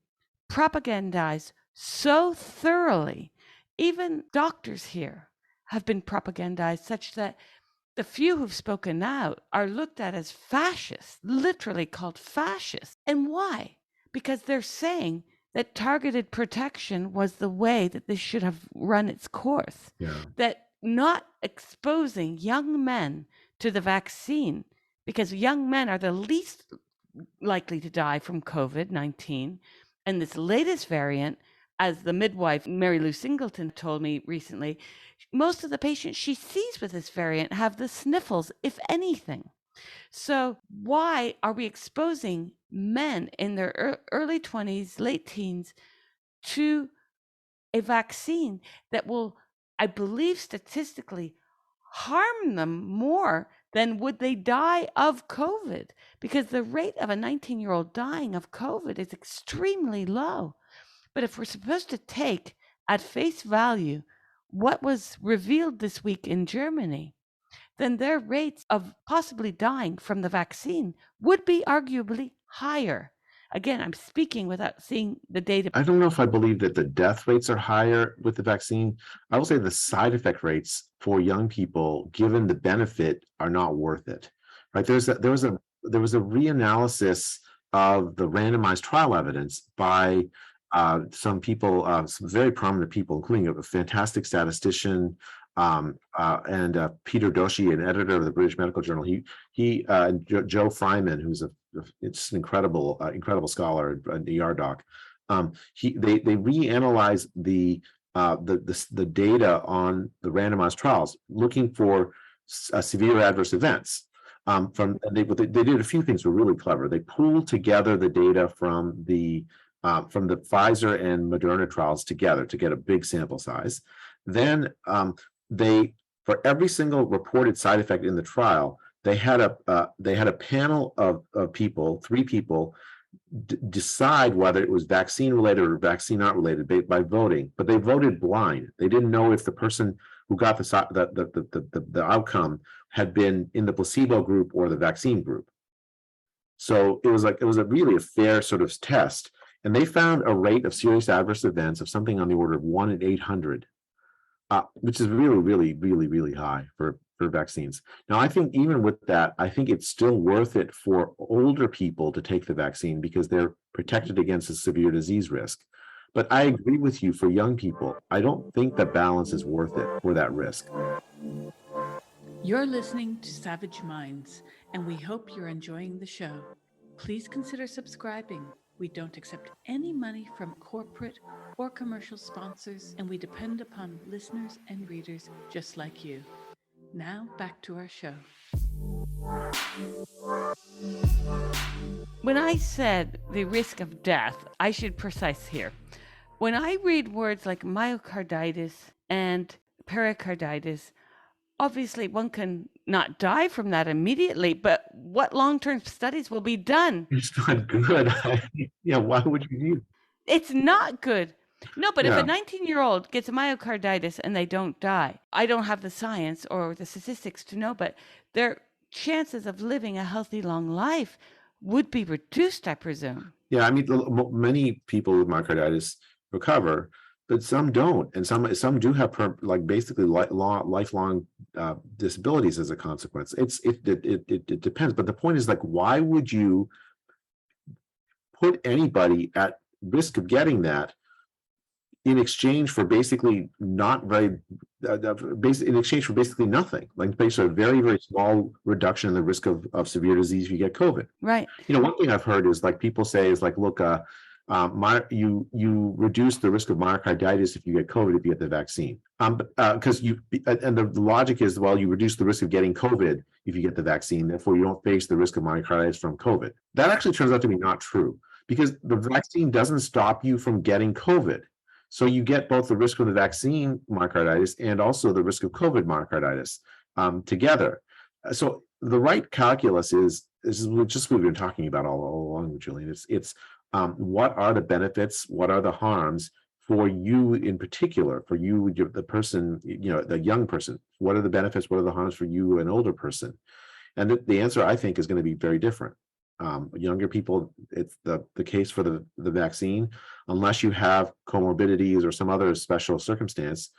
propagandized so thoroughly. Even doctors here have been propagandized such that the few who've spoken out are looked at as fascists, literally called fascists. And why? Because they're saying that targeted protection was the way that this should have run its course. Yeah. That not exposing young men to the vaccine, because young men are the least likely to die from COVID-19. And this latest variant, as the midwife, Mary Lou Singleton, told me recently, most of the patients she sees with this variant have the sniffles, if anything. So why are we exposing men in their early 20s, late teens to a vaccine that will, I believe statistically, harm them more than would they die of COVID? Because the rate of a 19-year-old dying of COVID is extremely low. But if we're supposed to take at face value what was revealed this week in Germany, then their rates of possibly dying from the vaccine would be arguably higher. Again, I'm speaking without seeing the data. I don't know if I believe that the death rates are higher with the vaccine. I will say the side effect rates for young people, given the benefit, are not worth it. Right? There was a reanalysis of the randomized trial evidence by some people, some very prominent people, including a fantastic statistician, and Peter Doshi, an editor of the British Medical Journal. Joe Fryman, who's it's an incredible scholar, an ER doc. They reanalyzed the data on the randomized trials, looking for severe adverse events. They did a few things that were really clever. They pulled together the data from the Pfizer and Moderna trials together to get a big sample size. Then for every single reported side effect in the trial, they had a panel of people, 3 people, decide whether it was vaccine related or vaccine not related by voting. But they voted blind. They didn't know if the person who got the outcome had been in the placebo group or the vaccine group. So it was really a fair sort of test. And they found a rate of serious adverse events of something on the order of 1 in 800, which is really high for vaccines. Now, I think even with that, I think it's still worth it for older people to take the vaccine because they're protected against a severe disease risk. But I agree with you, for young people, I don't think the balance is worth it for that risk. You're listening to Savage Minds, and we hope you're enjoying the show. Please consider subscribing. We don't accept any money from corporate or commercial sponsors, and we depend upon listeners and readers just like you. Now, back to our show. When I said the risk of death, I should precise here. When I read words like myocarditis and pericarditis, obviously one can not die from that immediately, but what long-term studies will be done? It's not good. Why would you need it? It's not good. No, but if Yeah. a 19-year-old gets a myocarditis and they don't die, I don't have the science or the statistics to know, but their chances of living a healthy, long life would be reduced, I presume. Yeah, I mean, many people with myocarditis recover, but some don't, and some do have basically lifelong disabilities as a consequence. It depends, but the point is, like, why would you put anybody at risk of getting that in exchange for basically not very, in exchange for basically nothing, like basically a very, very small reduction in the risk of severe disease if you get COVID. Right. One thing I've heard is like people say is like, look, you reduce the risk of myocarditis if you get COVID if you get the vaccine. Because the logic is, well, you reduce the risk of getting COVID if you get the vaccine, therefore you don't face the risk of myocarditis from COVID. That actually turns out to be not true, because the vaccine doesn't stop you from getting COVID. So you get both the risk of the vaccine myocarditis and also the risk of COVID myocarditis together. So the right calculus is just what we've been talking about all along, Julian. It's what are the benefits, what are the harms for you in particular, for you, the person, the young person. What are the benefits, what are the harms for you, an older person? And the answer, I think, is going to be very different. Younger people, it's the case for the vaccine, unless you have comorbidities or some other special circumstance,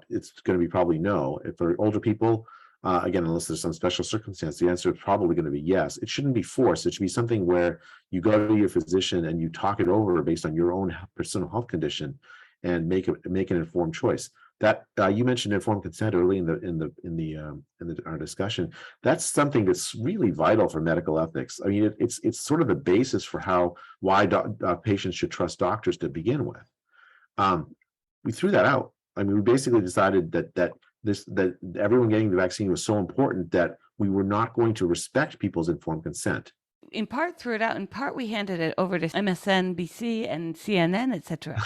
it's going to be probably no. If for older people, again, unless there's some special circumstance, the answer is probably going to be yes. It shouldn't be forced. It should be something where you go to your physician and you talk it over based on your own personal health condition and make an informed choice. That you mentioned informed consent early in our discussion. That's something that's really vital for medical ethics. I mean, it's sort of the basis for why patients should trust doctors to begin with. We threw that out. I mean, we basically decided that everyone getting the vaccine was so important that we were not going to respect people's informed consent. In part threw it out, in part we handed it over to MSNBC and CNN, etc.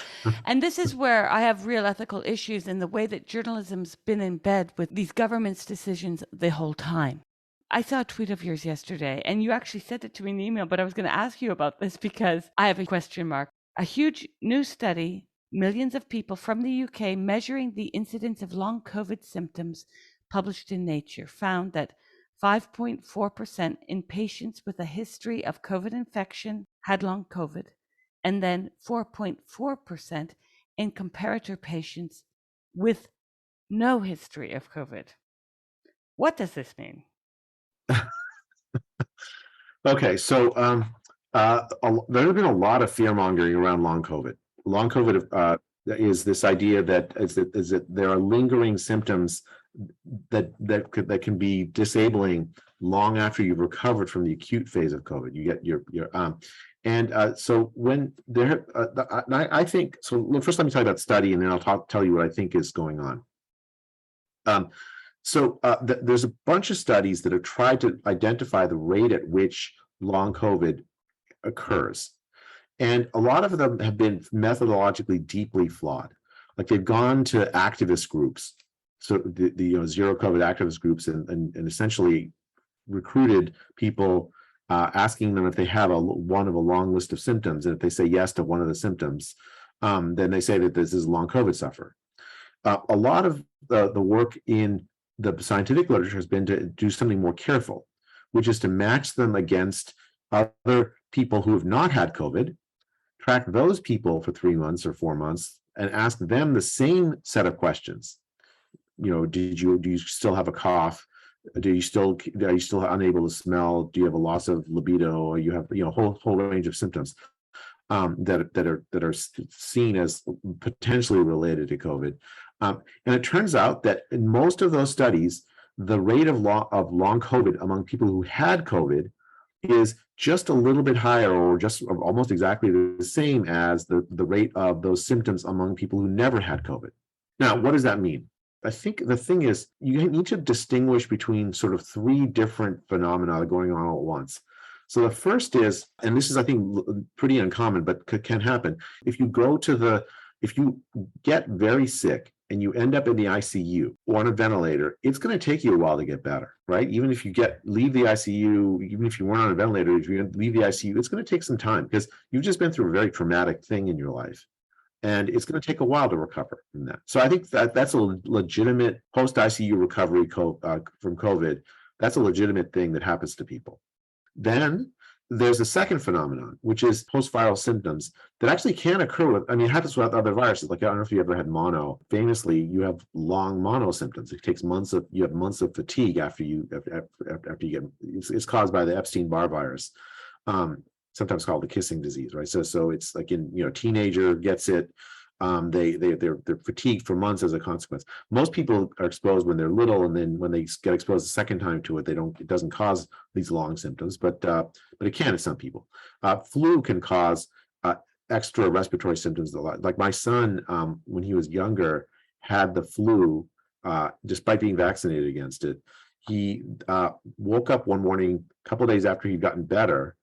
And this is where I have real ethical issues in the way that journalism's been in bed with these government's decisions the whole time. I saw a tweet of yours yesterday, and you actually sent it to me in the email, but I was going to ask you about this because I have a question mark. A huge new study, millions of people from the UK measuring the incidence of long COVID symptoms published in Nature, found that 5.4% in patients with a history of COVID infection had long COVID, and then 4.4% in comparator patients with no history of COVID. What does this mean? Okay, so there have been a lot of fear mongering around long COVID. Long COVID is this idea that there are lingering symptoms that can be disabling long after you've recovered from the acute phase of COVID. You get so when there, I think so. First, let me tell you about the study, and then I'll tell you what I think is going on. There's a bunch of studies that have tried to identify the rate at which long COVID occurs. And a lot of them have been methodologically deeply flawed. Like they've gone to activist groups, so the zero COVID activist groups, and essentially recruited people, asking them if they have one of a long list of symptoms, and if they say yes to one of the symptoms, then they say that this is long COVID sufferer. A lot of the work in the scientific literature has been to do something more careful, which is to match them against other people who have not had COVID, track those people for 3 months or 4 months, and ask them the same set of questions. Do you still have a cough? Are you still unable to smell? Do you have a loss of libido? Or you have a whole range of symptoms that are seen as potentially related to COVID. And it turns out that in most of those studies, the rate of long COVID among people who had COVID is just a little bit higher, or just almost exactly the same as the rate of those symptoms among people who never had COVID. Now, what does that mean? I think the thing is, you need to distinguish between sort of 3 different phenomena going on all at once. So the first is, and this is, I think, pretty uncommon, but can happen. If you get very sick and you end up in the ICU or on a ventilator, it's going to take you a while to get better, right? Even if you leave the ICU, even if you weren't on a ventilator, if you leave the ICU, it's going to take some time because you've just been through a very traumatic thing in your life. And it's going to take a while to recover from that. So I think that's a legitimate post-ICU recovery from COVID. That's a legitimate thing that happens to people. Then there's a second phenomenon, which is post-viral symptoms that actually can occur it happens with other viruses. Like, I don't know if you ever had mono. Famously, you have long mono symptoms. It takes months of fatigue after you get, it's caused by the Epstein-Barr virus. sometimes called the kissing disease, right? So it's like teenager gets it. They're fatigued for months as a consequence. Most people are exposed when they're little, and then when they get exposed the second time to it, it doesn't cause these long symptoms, but it can in some people. Flu can cause extra respiratory symptoms a lot. Like my son, when he was younger, had the flu, despite being vaccinated against it. He woke up one morning, a couple of days after he'd gotten better,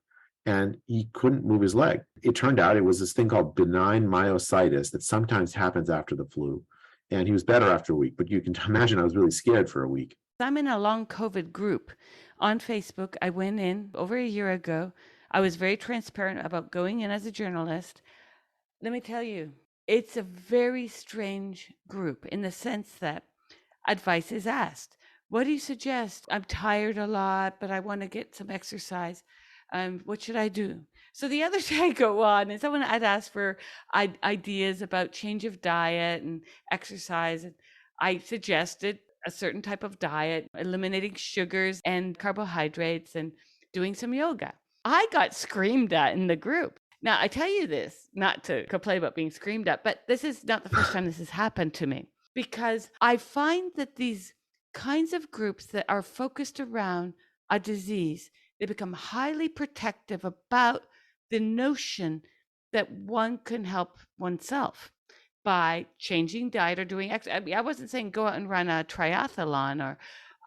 and he couldn't move his leg. It turned out it was this thing called benign myositis that sometimes happens after the flu. And he was better after a week, but you can imagine I was really scared for a week. I'm in a long COVID group on Facebook. I went in over a year ago. I was very transparent about going in as a journalist. Let me tell you, it's a very strange group in the sense that advice is asked. What do you suggest? I'm tired a lot, but I want to get some exercise. What should I do? So the other day I go on and someone had asked for ideas about change of diet and exercise. And I suggested a certain type of diet, eliminating sugars and carbohydrates and doing some yoga. I got screamed at in the group. Now, I tell you this, not to complain about being screamed at, but this is not the first time this has happened to me, because I find that these kinds of groups that are focused around a disease, they become highly protective about the notion that one can help oneself by changing diet or doing exercise. I mean, I wasn't saying go out and run a triathlon, or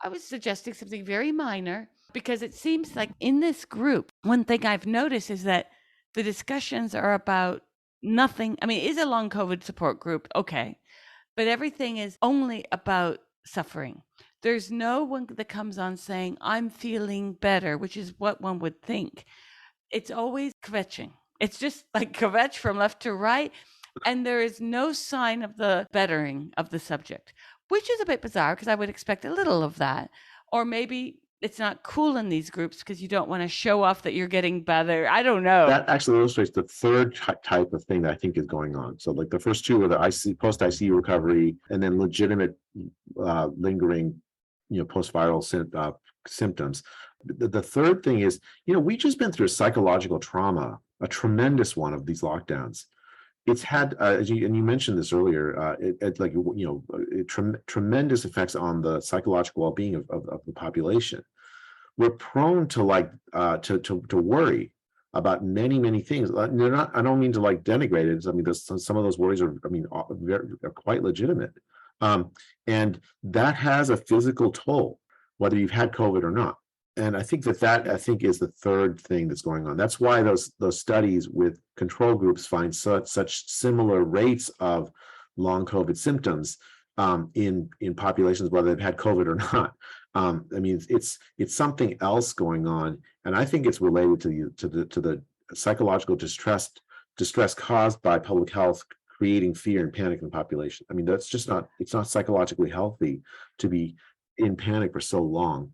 I was suggesting something very minor, because it seems like in this group, one thing I've noticed is that the discussions are about nothing. I mean, it is a long COVID support group, okay, but everything is only about suffering. There's no one that comes on saying, I'm feeling better, which is what one would think. It's always kvetching. It's just like kvetch from left to right. And there is no sign of the bettering of the subject, which is a bit bizarre because I would expect a little of that. Or maybe it's not cool in these groups because you don't want to show off that you're getting better. I don't know. That actually illustrates the third type of thing that I think is going on. So like the first two are the post-ICU recovery, and then legitimate lingering, post-viral symptoms. The third thing is, we just been through a psychological trauma, a tremendous one of these lockdowns. It's had, and you mentioned this earlier, tremendous effects on the psychological well-being of the population. We're prone to to worry about many things. They're not. I don't mean to denigrate it. I mean, some of those worries are quite legitimate, and that has a physical toll, whether you've had COVID or not. And I think that is the third thing that's going on. That's why those studies with control groups find such similar rates of long COVID symptoms in populations, whether they've had COVID or not. I mean, it's something else going on, and I think it's related to the psychological distress caused by public health creating fear and panic in the population. I mean, that's just not. It's not psychologically healthy to be in panic for so long.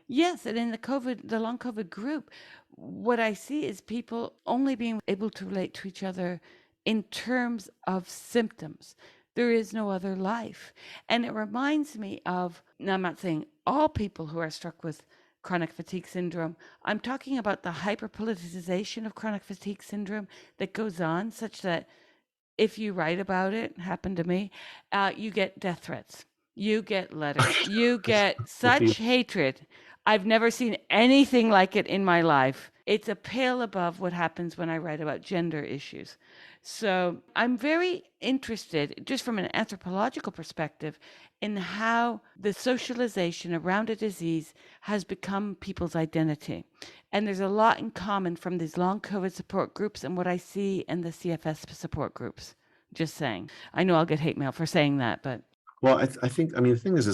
Yes, and in the long COVID group, what I see is people only being able to relate to each other in terms of symptoms. There is no other life. And it reminds me of, now I'm not saying all people who are struck with chronic fatigue syndrome. I'm talking about the hyperpoliticization of chronic fatigue syndrome that goes on, such that if you write about it, happened to me, you get death threats. You get letters. You get such hatred. I've never seen anything like it in my life. It's a pale above what happens when I write about gender issues. So I'm very interested, just from an anthropological perspective, in how the socialization around a disease has become people's identity. And there's a lot in common from these long COVID support groups and what I see in the CFS support groups. Just saying. I know I'll get hate mail for saying that, but well, I think, the thing is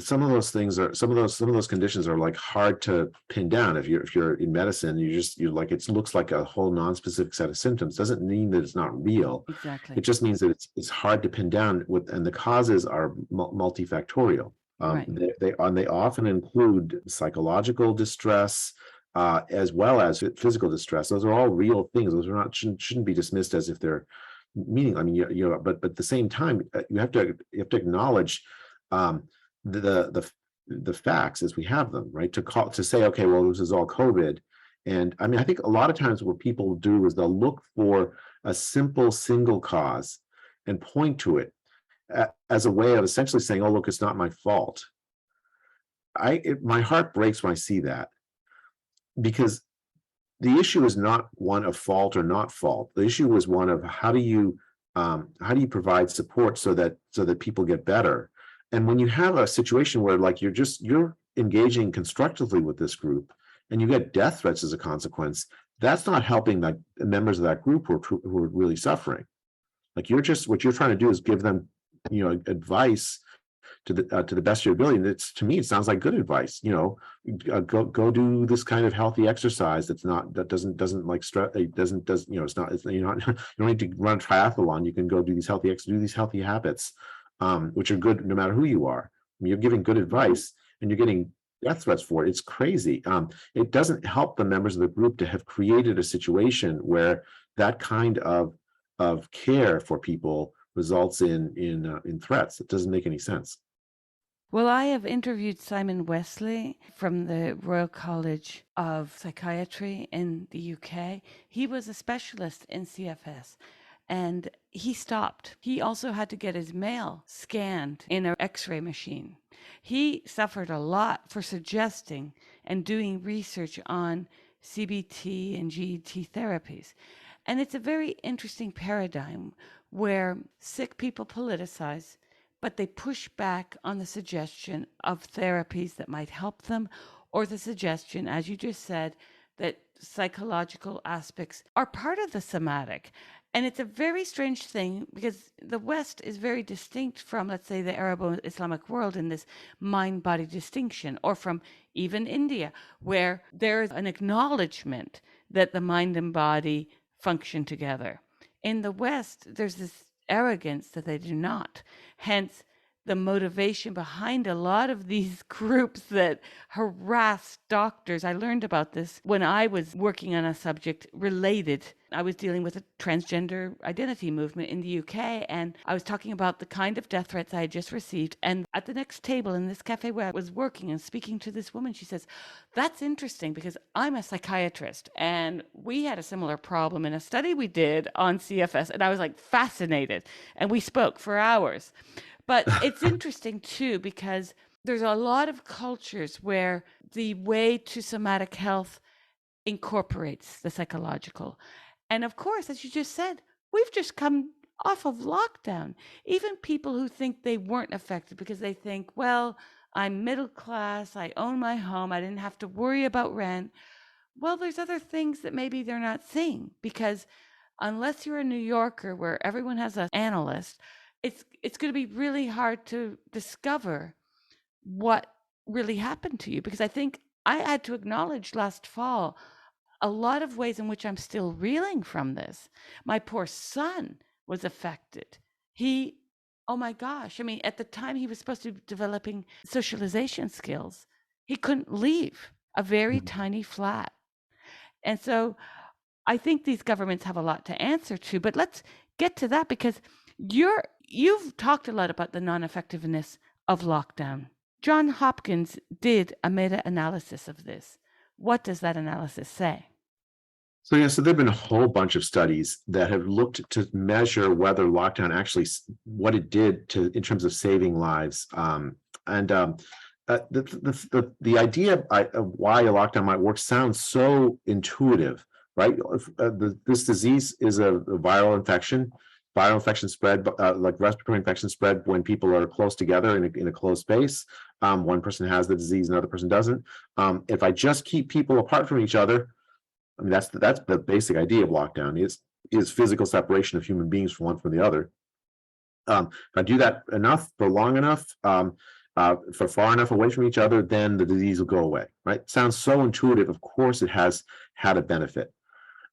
some of those things are, some of those conditions are hard to pin down. If you're in medicine, it looks like a whole non-specific set of symptoms. Doesn't mean that it's not real. Exactly. It just means that it's hard to pin down and the causes are multifactorial. Right. They often include psychological distress, as well as physical distress. Those are all real things. Those are shouldn't be dismissed as if they're meaning. I mean, but at the same time, you have to acknowledge the facts as we have them, right? To say, okay, well, this is all COVID, And I mean, I think a lot of times what people do is they'll look for a simple single cause and point to it as a way of essentially saying, oh, look, it's not my fault. My heart breaks when I see that, because the issue is not one of fault or not fault. The issue is one of how do you provide support so that people get better. And when you have a situation where like you're engaging constructively with this group and you get death threats as a consequence, that's not helping the members of that group who are really suffering. Like what you're trying to do is give them, advice to the best of your ability. And to me, it sounds like good advice. Go do this kind of healthy exercise. That doesn't like stress. It doesn't it's not. You're not. You don't need to run a triathlon. You can go do these healthy habits, which are good no matter who you are. I mean, you're giving good advice and you're getting death threats for it. It's crazy. It doesn't help the members of the group to have created a situation where that kind of care for people results in threats. It doesn't make any sense. Well, I have interviewed Simon Wesley from the Royal College of Psychiatry in the UK. He was a specialist in CFS and he stopped. He also had to get his mail scanned in an X-ray machine. He suffered a lot for suggesting and doing research on CBT and GET therapies. And it's a very interesting paradigm where sick people politicize, but they push back on the suggestion of therapies that might help them, or the suggestion, as you just said, that psychological aspects are part of the somatic. And it's a very strange thing because the West is very distinct from, let's say, the Arabo-Islamic world in this mind-body distinction, or from even India, where there's an acknowledgement that the mind and body function together. In the West, there's this arrogance that they do not. Hence, the motivation behind a lot of these groups that harass doctors. I learned about this when I was working on a subject related. I was dealing with a transgender identity movement in the UK, and I was talking about the kind of death threats I had just received. And at the next table in this cafe where I was working and speaking to this woman, she says, that's interesting because I'm a psychiatrist and we had a similar problem in a study we did on CFS. And I was like fascinated. And we spoke for hours. But it's interesting too, because there's a lot of cultures where the way to somatic health incorporates the psychological. And of course, as you just said, we've just come off of lockdown. Even people who think they weren't affected because they think, well, I'm middle class, I own my home, I didn't have to worry about rent. Well, there's other things that maybe they're not seeing, because unless you're a New Yorker where everyone has an analyst, it's going to be really hard to discover what really happened to you. Because I think I had to acknowledge last fall a lot of ways in which I'm still reeling from this. My poor son was affected. Oh my gosh. I mean, at the time he was supposed to be developing socialization skills, he couldn't leave a very tiny flat. And so I think these governments have a lot to answer to, but let's get to that, because you've talked a lot about the non-effectiveness of lockdown. John Hopkins did a meta-analysis of this. What does that analysis say? So there have been a whole bunch of studies that have looked to measure whether lockdown actually, what it did in terms of saving lives. The idea of why a lockdown might work sounds so intuitive, right? This disease is a viral infection. Viral infection spread, like respiratory infection spread when people are close together in a closed space. One person has the disease, another person doesn't. If I just keep people apart from each other, I mean, that's the basic idea of lockdown is physical separation of human beings from one from the other. If I do that enough for long enough, for far enough away from each other, then the disease will go away, right? Sounds so intuitive. Of course, it has had a benefit.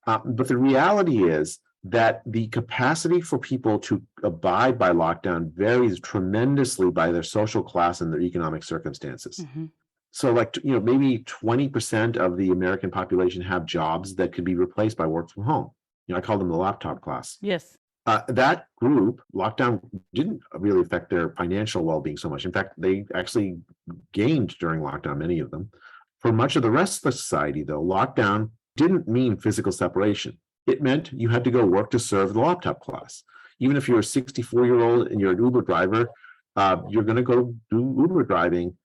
But the reality is that the capacity for people to abide by lockdown varies tremendously by their social class and their economic circumstances. Mm-hmm. So maybe 20% of the American population have jobs that could be replaced by work from home. I call them the laptop class. Yes. That group, lockdown didn't really affect their financial well-being so much. In fact, they actually gained during lockdown, many of them. For much of the rest of the society, though, lockdown didn't mean physical separation. It meant you had to go work to serve the laptop class. Even if you're a 64-year-old and you're an Uber driver, you're going to go do Uber driving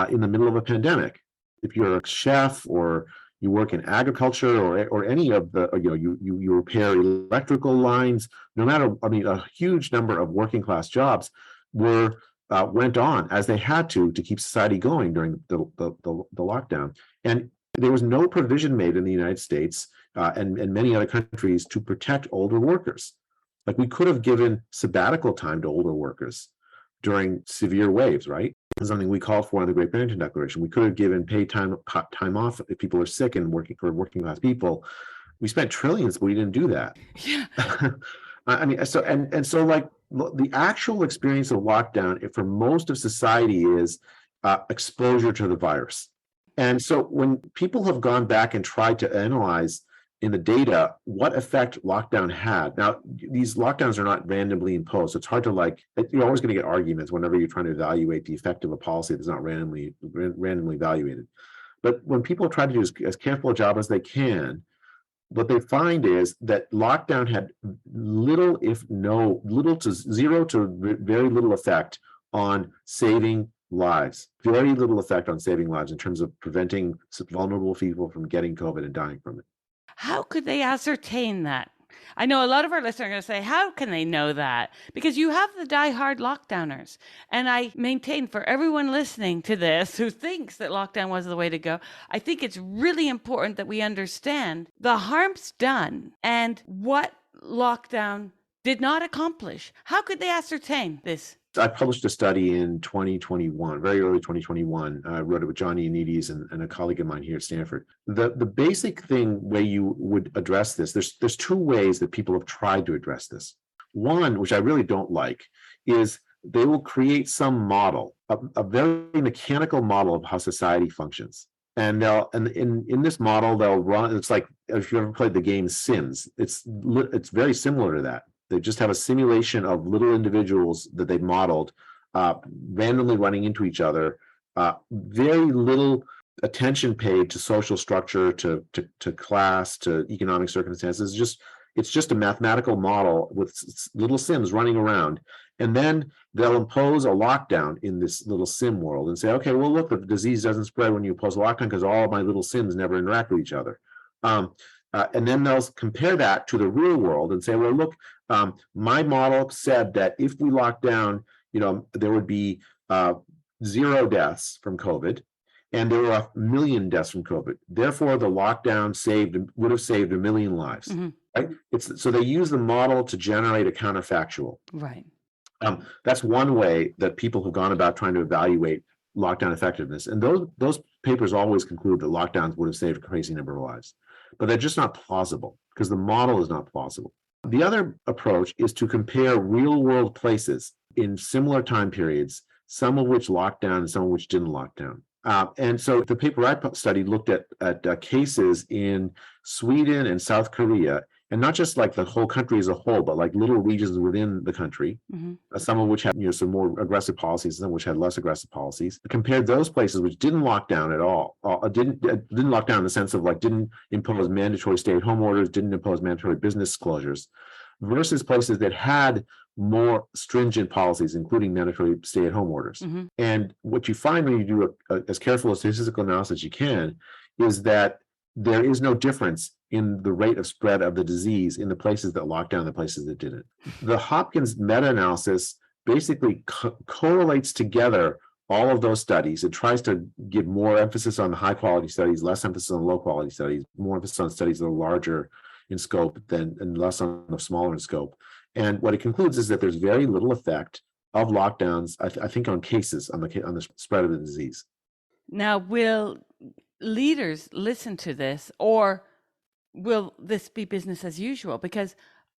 in the middle of a pandemic. If you're a chef or you work in agriculture or any of the, you repair electrical lines, no matter, a huge number of working class jobs went on as they had to keep society going during the lockdown. And there was no provision made in the United States and many other countries to protect older workers. Like, we could have given sabbatical time to older workers during severe waves, right? Something we called for in the Great Barrington Declaration. We could have given paid time off if people are sick and working class people. We spent trillions, but we didn't do that. Yeah. So like the actual experience of lockdown for most of society is exposure to the virus. And so when people have gone back and tried to analyze in the data what effect lockdown had. Now, these lockdowns are not randomly imposed. So it's hard to you're always going to get arguments whenever you're trying to evaluate the effect of a policy that's not randomly evaluated. But when people try to do as careful a job as they can, what they find is that lockdown had little to zero to very little effect on saving lives. Very little effect on saving lives in terms of preventing vulnerable people from getting COVID and dying from it. How could they ascertain that? I know a lot of our listeners are going to say, how can they know that? Because you have the diehard lockdowners. And I maintain for everyone listening to this who thinks that lockdown was the way to go, I think it's really important that we understand the harm's done and what lockdown did not accomplish. How could they ascertain this? I published a study in 2021, very early 2021. I wrote it with John Ioannidis and a colleague of mine here at Stanford. The basic way you would address this, there's two ways that people have tried to address this. One, which I really don't like, is they will create some model, a very mechanical model of how society functions. And in this model, they'll run, it's like, if you ever played the game Sims, it's very similar to that. They just have a simulation of little individuals that they've modeled randomly running into each other. Very little attention paid to social structure, to class, to economic circumstances. It's just a mathematical model with little Sims running around. And then they'll impose a lockdown in this little Sim world and say, okay, well, look, the disease doesn't spread when you impose a lockdown because all of my little Sims never interact with each other. And then they'll compare that to the real world and say, well, look, my model said that if we lock down, there would be 0 deaths from COVID, and there were 1 million deaths from COVID. Therefore, the lockdown would have saved 1 million lives. Mm-hmm. Right? So they use the model to generate a counterfactual. Right. That's one way that people have gone about trying to evaluate lockdown effectiveness. And those papers always conclude that lockdowns would have saved a crazy number of lives. But they're just not plausible because the model is not plausible. The other approach is to compare real world places in similar time periods, some of which locked down and some of which didn't lock down. And so the paper I studied looked at cases in Sweden and South Korea, and not just like the whole country as a whole, but like little regions within the country, mm-hmm. Some of which had some more aggressive policies, some of which had less aggressive policies. Compared those places which didn't lock down at all, didn't lock down in the sense of didn't impose mandatory stay-at-home orders, didn't impose mandatory business closures, versus places that had more stringent policies, including mandatory stay-at-home orders. Mm-hmm. And what you find when you do as careful a statistical analysis as you can is that there is no difference in the rate of spread of the disease in the places that locked down and the places that didn't. The Hopkins meta-analysis basically correlates together all of those studies. It tries to give more emphasis on the high-quality studies, less emphasis on low-quality studies, more emphasis on studies that are larger in scope and less on the smaller in scope. And what it concludes is that there's very little effect of lockdowns, I think, on cases, on the spread of the disease. Now, will leaders listen to this, or will this be business as usual? Because,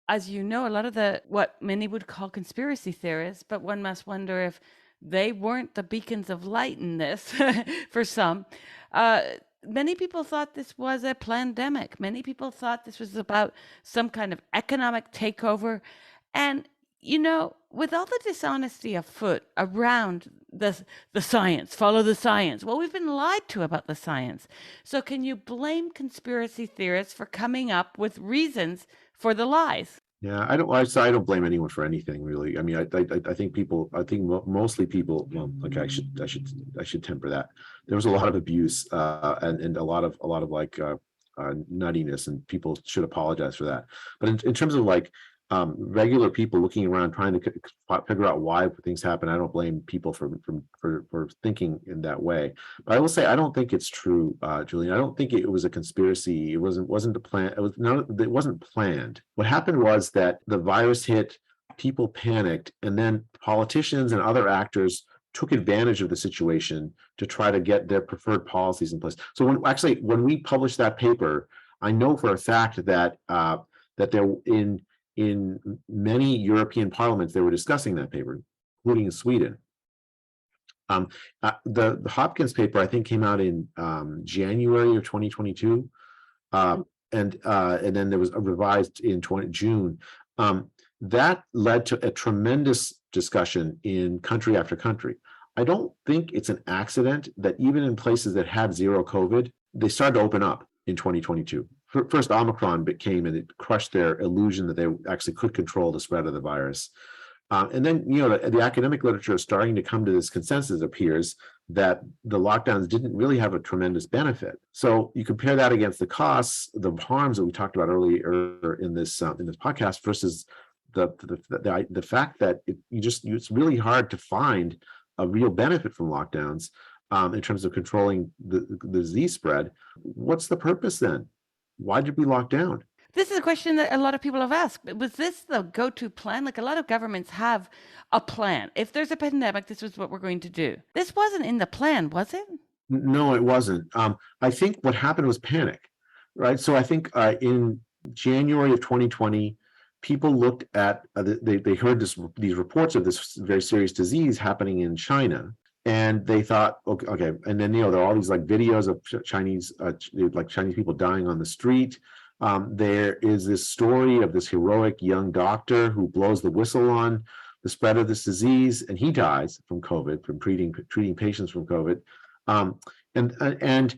as you know, a lot of what many would call conspiracy theorists, but one must wonder if they weren't the beacons of light in this for some. Many people thought this was a pandemic. Many people thought this was about some kind of economic takeover. And With all the dishonesty afoot around the science, follow the science. Well, we've been lied to about the science. So can you blame conspiracy theorists for coming up with reasons for the lies? Yeah, I don't blame anyone for anything really. I mean, I think people, mostly people. Well, okay, I should temper that. There was a lot of abuse and a lot of like nuttiness, and people should apologize for that. But in terms of like regular people looking around trying to figure out why things happen, I don't blame people for thinking in that way. But I will say I don't think it's true, Julian. I don't think it was a conspiracy. It wasn't a plan. It wasn't planned. What happened was that the virus hit, people panicked, and then politicians and other actors took advantage of the situation to try to get their preferred policies in place. So when we published that paper, I know for a fact that that there in many European parliaments, they were discussing that paper, including in Sweden. The Hopkins paper, I think, came out in January of 2022, and then there was a revised in June. That led to a tremendous discussion in country after country. I don't think it's an accident that even in places that had zero COVID, they started to open up in 2022. First, Omicron came and it crushed their illusion that they actually could control the spread of the virus. And then, the academic literature is starting to come to this consensus, it appears, that the lockdowns didn't really have a tremendous benefit. So you compare that against the costs, the harms that we talked about earlier in this podcast, versus the fact that it's really hard to find a real benefit from lockdowns in terms of controlling the disease spread. What's the purpose then? Why did we lock down? This is a question that a lot of people have asked. Was this the go-to plan? Like, a lot of governments have a plan. If there's a pandemic, this is what we're going to do. This wasn't in the plan, was it? No, it wasn't. I think what happened was panic, right? So I think in January of 2020, people looked at, they heard these reports of this very serious disease happening in China. And they thought, okay, and then there are all these like videos of Chinese people dying on the street. There is this story of this heroic young doctor who blows the whistle on the spread of this disease, and he dies from COVID, from treating patients from COVID. And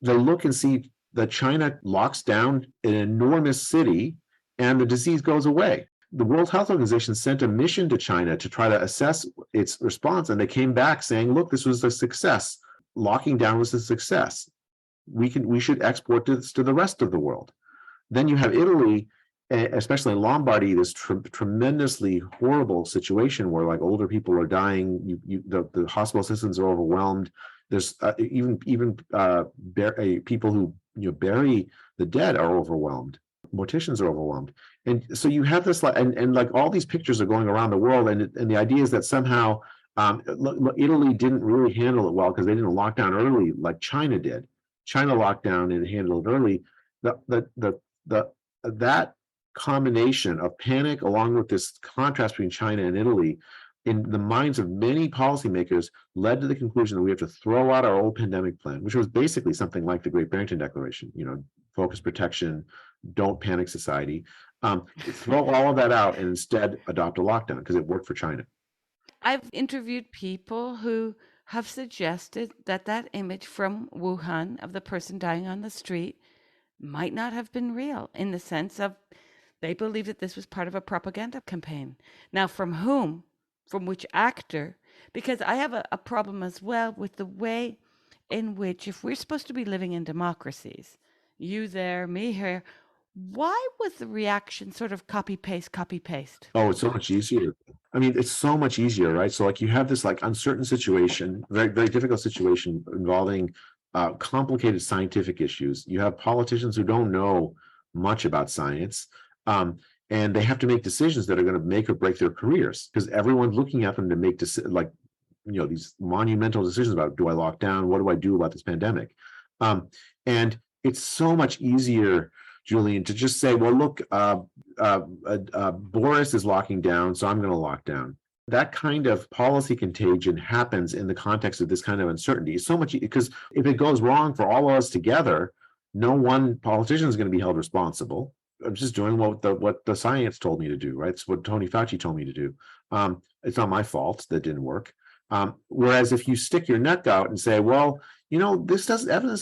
they look and see that China locks down an enormous city, and the disease goes away. The World Health Organization sent a mission to China to try to assess its response, and they came back saying, look, this was a success. Locking down was a success. We should export this to the rest of the world. Then you have Italy, especially in Lombardy, this tremendously horrible situation where like older people are dying. The hospital systems are overwhelmed. There's even people who bury the dead are overwhelmed. Morticians are overwhelmed. And so you have this, and like all these pictures are going around the world, and the idea is that somehow Italy didn't really handle it well because they didn't lock down early like China did. China locked down and handled it early. That combination of panic, along with this contrast between China and Italy, in the minds of many policymakers, led to the conclusion that we have to throw out our old pandemic plan, which was basically something like the Great Barrington Declaration. Focus protection, don't panic society. Throw all of that out and instead adopt a lockdown because it worked for China. I've interviewed people who have suggested that image from Wuhan of the person dying on the street might not have been real, in the sense of they believe that this was part of a propaganda campaign. Now, from whom? From which actor? Because I have a problem as well with the way in which, if we're supposed to be living in democracies, you there, me here, why was the reaction sort of copy paste? Oh, it's so much easier. I mean, it's so much easier, right? So like you have this like uncertain situation, very, very difficult situation involving complicated scientific issues. You have politicians who don't know much about science, and they have to make decisions that are going to make or break their careers because everyone's looking at them to make these monumental decisions about, do I lock down? What do I do about this pandemic? And it's so much easier, Julian, to just say, well, look, Boris is locking down, so I'm going to lock down. That kind of policy contagion happens in the context of this kind of uncertainty. So much, because if it goes wrong for all of us together, no one politician is going to be held responsible. I'm just doing what the science told me to do, right? It's what Tony Fauci told me to do. It's not my fault that didn't work. Whereas if you stick your neck out and say, well, evidence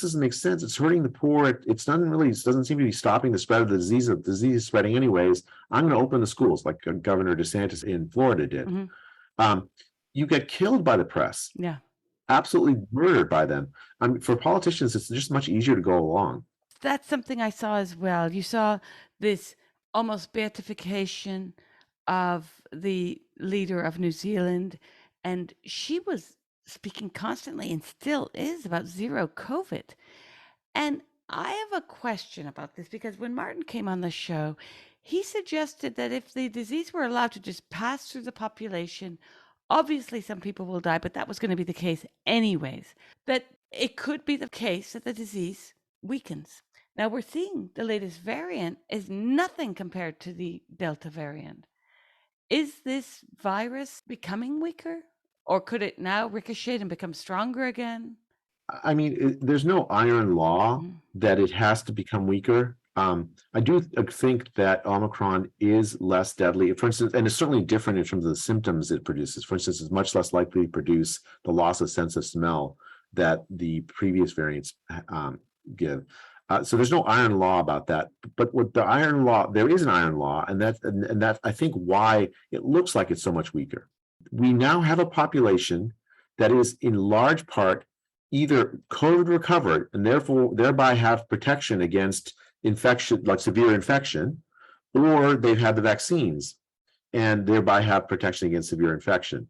doesn't make sense. It's hurting the poor. It doesn't seem to be stopping the spread of the disease. The disease is spreading anyways. I'm going to open the schools like Governor DeSantis in Florida did. Mm-hmm. You get killed by the press. Yeah. Absolutely murdered by them. For politicians, it's just much easier to go along. That's something I saw as well. You saw this almost beatification of the leader of New Zealand, and she was speaking constantly and still is about zero COVID. And I have a question about this because when Martin came on the show, he suggested that if the disease were allowed to just pass through the population, obviously some people will die, but that was going to be the case anyways. That it could be the case that the disease weakens. Now we're seeing the latest variant is nothing compared to the Delta variant. Is this virus becoming weaker? Or could it now ricochet and become stronger again? I mean, there's no iron law that it has to become weaker. I do think that Omicron is less deadly, for instance, and it's certainly different in terms of the symptoms it produces. For instance, it's much less likely to produce the loss of sense of smell that the previous variants give. So there's no iron law about that. But with the iron law, there is an iron law, and that's I think why it looks like it's so much weaker. We now have a population that is in large part either COVID recovered and thereby have protection against infection, like severe infection, or they've had the vaccines and thereby have protection against severe infection.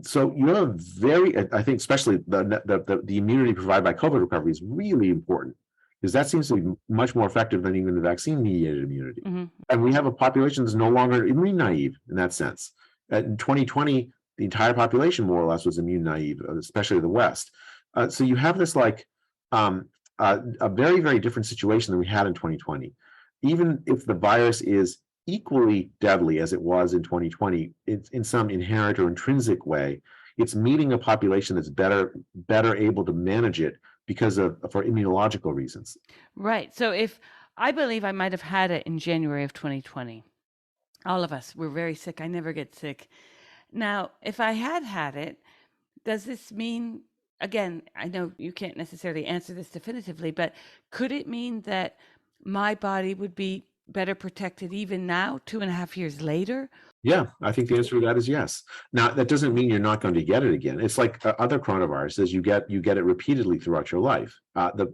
So you have I think especially the immunity provided by COVID recovery is really important, because that seems to be much more effective than even the vaccine-mediated immunity. Mm-hmm. And we have a population that's no longer immune naive in that sense. In 2020, the entire population more or less was immune naive, especially the West. So you have this a very, very different situation than we had in 2020. Even if the virus is equally deadly as it was in 2020, it's in some inherent or intrinsic way, it's meeting a population that's better able to manage it for immunological reasons. Right. So if I believe I might have had it in January of 2020, all of us were very sick. I never get sick. Now, if I had it, does this mean, again, I know you can't necessarily answer this definitively, but could it mean that my body would be better protected even now, 2.5 years later? Yeah, I think the answer to that is yes. Now, that doesn't mean you're not going to get it again. It's like other coronaviruses, you get it repeatedly throughout your life. The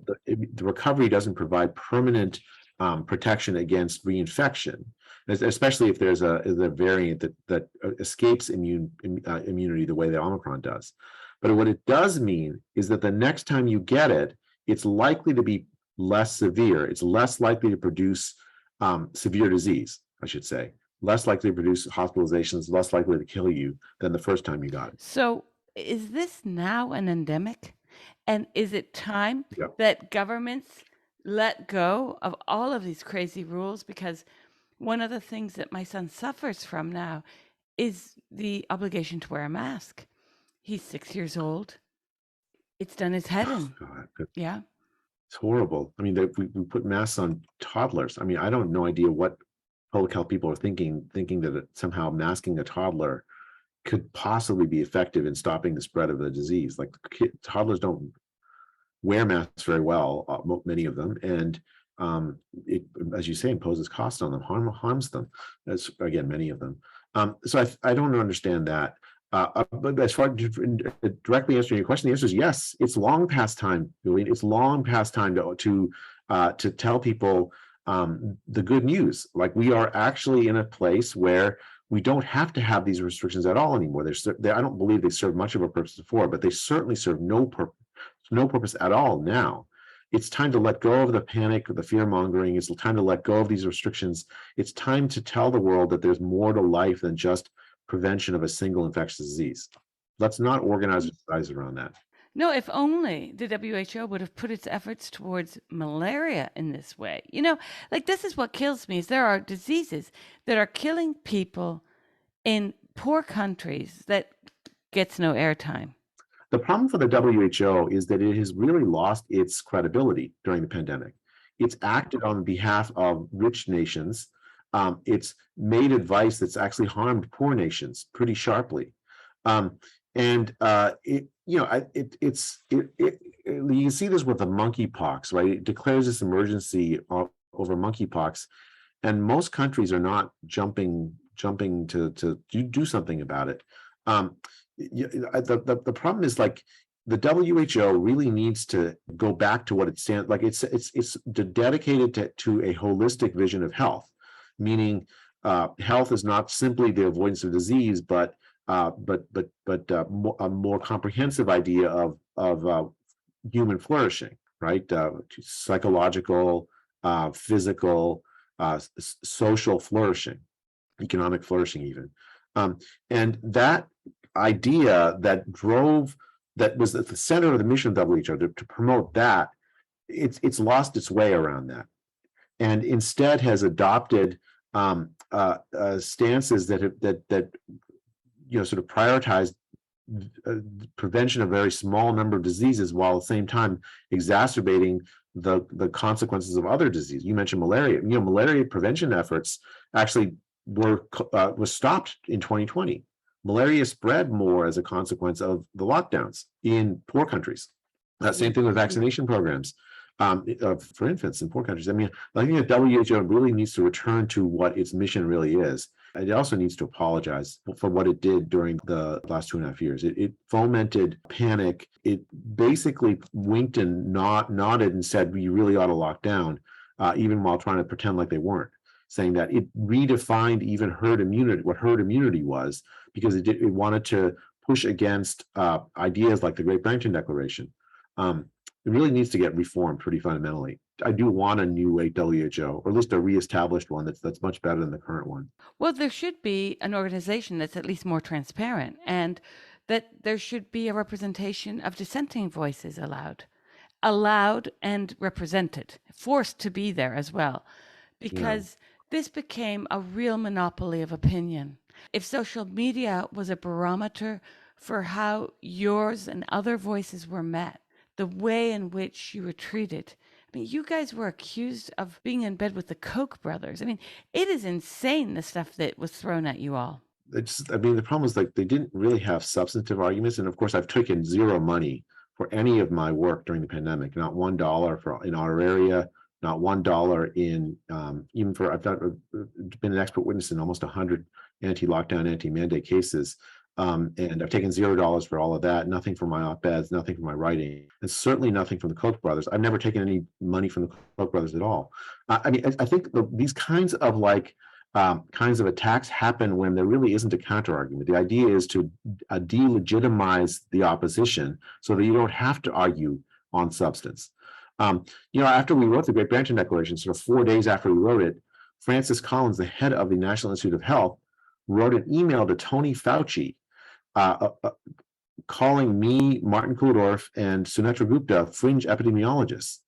recovery doesn't provide permanent protection against reinfection, especially if there's a variant that escapes immunity the way that Omicron does. But what it does mean is that the next time you get it, it's likely to be less severe. It's less likely to produce severe disease, I should say. Less likely to produce hospitalizations, less likely to kill you than the first time you got it. So is this now an endemic? And is it time that governments let go of all of these crazy rules? Because one of the things that my son suffers from now is the obligation to wear a mask. He's 6 years old. It's done his head in. Yeah. It's horrible. I mean, we put masks on toddlers. I mean, I don't have no idea what public health people are thinking that somehow masking a toddler could possibly be effective in stopping the spread of the disease. Like toddlers don't wear masks very well, many of them, and it, as you say, imposes cost on them, harms them. That's again many of them. So I don't understand that. But as far as directly answering your question, the answer is yes. It's long past time, Julian. It's long past time to tell people the good news. Like, we are actually in a place where we don't have to have these restrictions at all anymore. I don't believe they serve much of a purpose before, but they certainly serve no purpose at all now. It's time to let go of the panic, the fear mongering. It's time to let go of these restrictions. It's time to tell the world that there's more to life than just prevention of a single infectious disease. Let's not organize society around that. No, if only the WHO would have put its efforts towards malaria in this way. Like, this is what kills me, is there are diseases that are killing people in poor countries that gets no airtime. The problem for the WHO is that it has really lost its credibility during the pandemic. It's acted on behalf of rich nations. It's made advice that's actually harmed poor nations pretty sharply. And you can see this with the monkeypox, right? It declares this emergency over monkeypox, and most countries are not jumping to do something about it. The problem is, like, the WHO really needs to go back to what it stands like. It's dedicated to a holistic vision of health, meaning health is not simply the avoidance of disease, but a more comprehensive idea of human flourishing, right? Psychological, physical, social flourishing, economic flourishing, even. And that idea that was at the center of the mission of WHO to promote that, it's lost its way around that, and instead has adopted stances that sort of prioritize prevention of a very small number of diseases, while at the same time exacerbating the consequences of other disease. You mentioned malaria. Malaria prevention efforts actually was stopped in 2020. Malaria spread more as a consequence of the lockdowns in poor countries. Same thing with vaccination programs for infants in poor countries. I mean, I think the WHO really needs to return to what its mission really is. It also needs to apologize for what it did during the last 2.5 years. It fomented panic. It basically winked and nodded and said, we really ought to lock down, even while trying to pretend like they weren't, saying that it redefined even herd immunity, what herd immunity was, because it wanted to push against ideas like the Great Barrington Declaration. It really needs to get reformed pretty fundamentally. I do want a new WHO, or at least a reestablished one that's much better than the current one. Well, there should be an organization that's at least more transparent, and that there should be a representation of dissenting voices allowed and represented, forced to be there as well, because this became a real monopoly of opinion. If social media was a barometer for how yours and other voices were met, the way in which you were treated. I mean, you guys were accused of being in bed with the Koch brothers. I mean, it is insane, the stuff that was thrown at you all. The problem is, like, they didn't really have substantive arguments. And of course, I've taken zero money for any of my work during the pandemic, not $1 in our area, not $1 in even for, I've been an expert witness in almost 100 anti-lockdown, anti-mandate cases. And I've taken $0 for all of that, nothing for my op-eds, nothing for my writing, and certainly nothing from the Koch brothers. I've never taken any money from the Koch brothers at all. I think these kinds of attacks happen when there really isn't a counter argument. The idea is to delegitimize the opposition so that you don't have to argue on substance. After we wrote the Great Barrington Declaration, sort of 4 days after we wrote it, Francis Collins, the head of the National Institute of Health, wrote an email to Tony Fauci, calling me, Martin Kulldorff, and Sunetra Gupta fringe epidemiologists.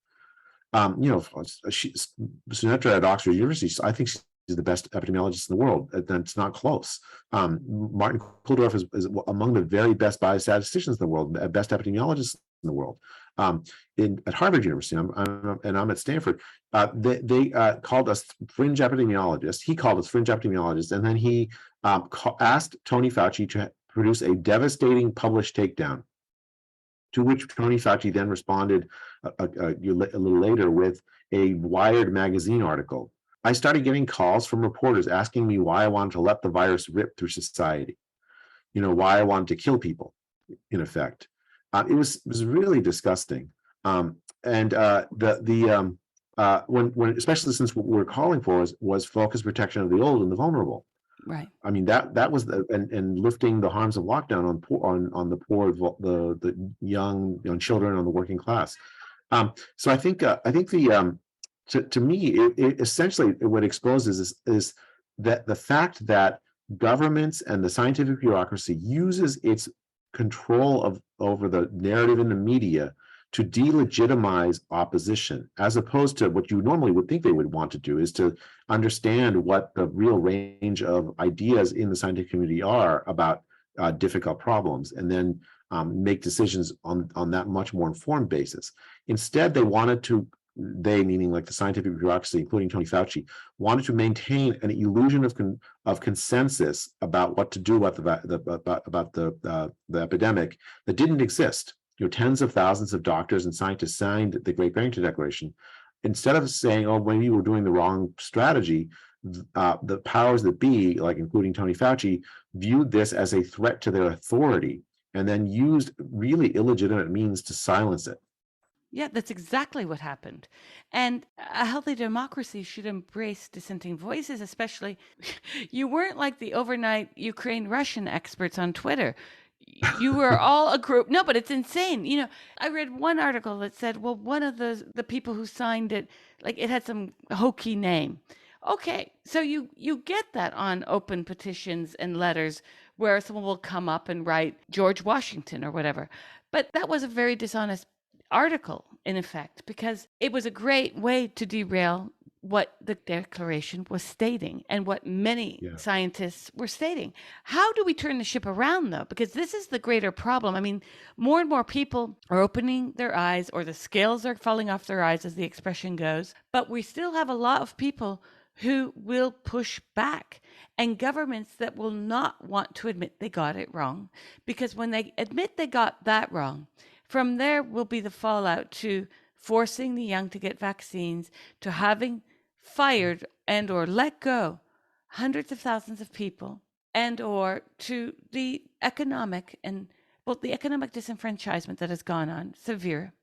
Sunetra at Oxford University, I think she's the best epidemiologist in the world. That's not close. Martin Kulldorff is among the very best biostatisticians in the world, best epidemiologists in the world. At Harvard University, I'm at Stanford. They called us fringe epidemiologists. He called us fringe epidemiologists, and then he asked Tony Fauci to produce a devastating published takedown, to which Tony Fauci then responded a little later with a Wired magazine article. I started getting calls from reporters asking me why I wanted to let the virus rip through society, why I wanted to kill people, in effect. It was really disgusting. When especially since what we're calling for was focused protection of the old and the vulnerable. Right. I mean, that was and lifting the harms of lockdown on the poor, the young children, on the working class. So I think to me, it essentially what exposes is that the fact that governments and the scientific bureaucracy uses its control over the narrative in the media to delegitimize opposition, as opposed to what you normally would think they would want to do, is to understand what the real range of ideas in the scientific community are about difficult problems, and then make decisions on that much more informed basis. Instead, they wanted to they, meaning like the scientific bureaucracy, including Tony Fauci, wanted to maintain an illusion of consensus about what to do about the epidemic that didn't exist. Tens of thousands of doctors and scientists signed the Great Barrington Declaration. Instead of saying, "Oh, maybe we're doing the wrong strategy," the powers that be, like including Tony Fauci, viewed this as a threat to their authority and then used really illegitimate means to silence it. Yeah, that's exactly what happened. And a healthy democracy should embrace dissenting voices, especially you weren't like the overnight Ukraine Russian experts on Twitter. You were all a group. No, but it's insane. I read one article that said, well, one of the people who signed it, like it had some hokey name. Okay, so you get that on open petitions and letters where someone will come up and write George Washington or whatever. But that was a very dishonest article, in effect, because it was a great way to derail what the declaration was stating and what many scientists were stating. How do we turn the ship around, though? Because this is the greater problem. I mean, more and more people are opening their eyes, or the scales are falling off their eyes, as the expression goes. But we still have a lot of people who will push back, and governments that will not want to admit they got it wrong. Because when they admit they got that wrong, from there will be the fallout to forcing the young to get vaccines, to having fired and or let go hundreds of thousands of people, and or to the economic disenfranchisement that has gone on, severe,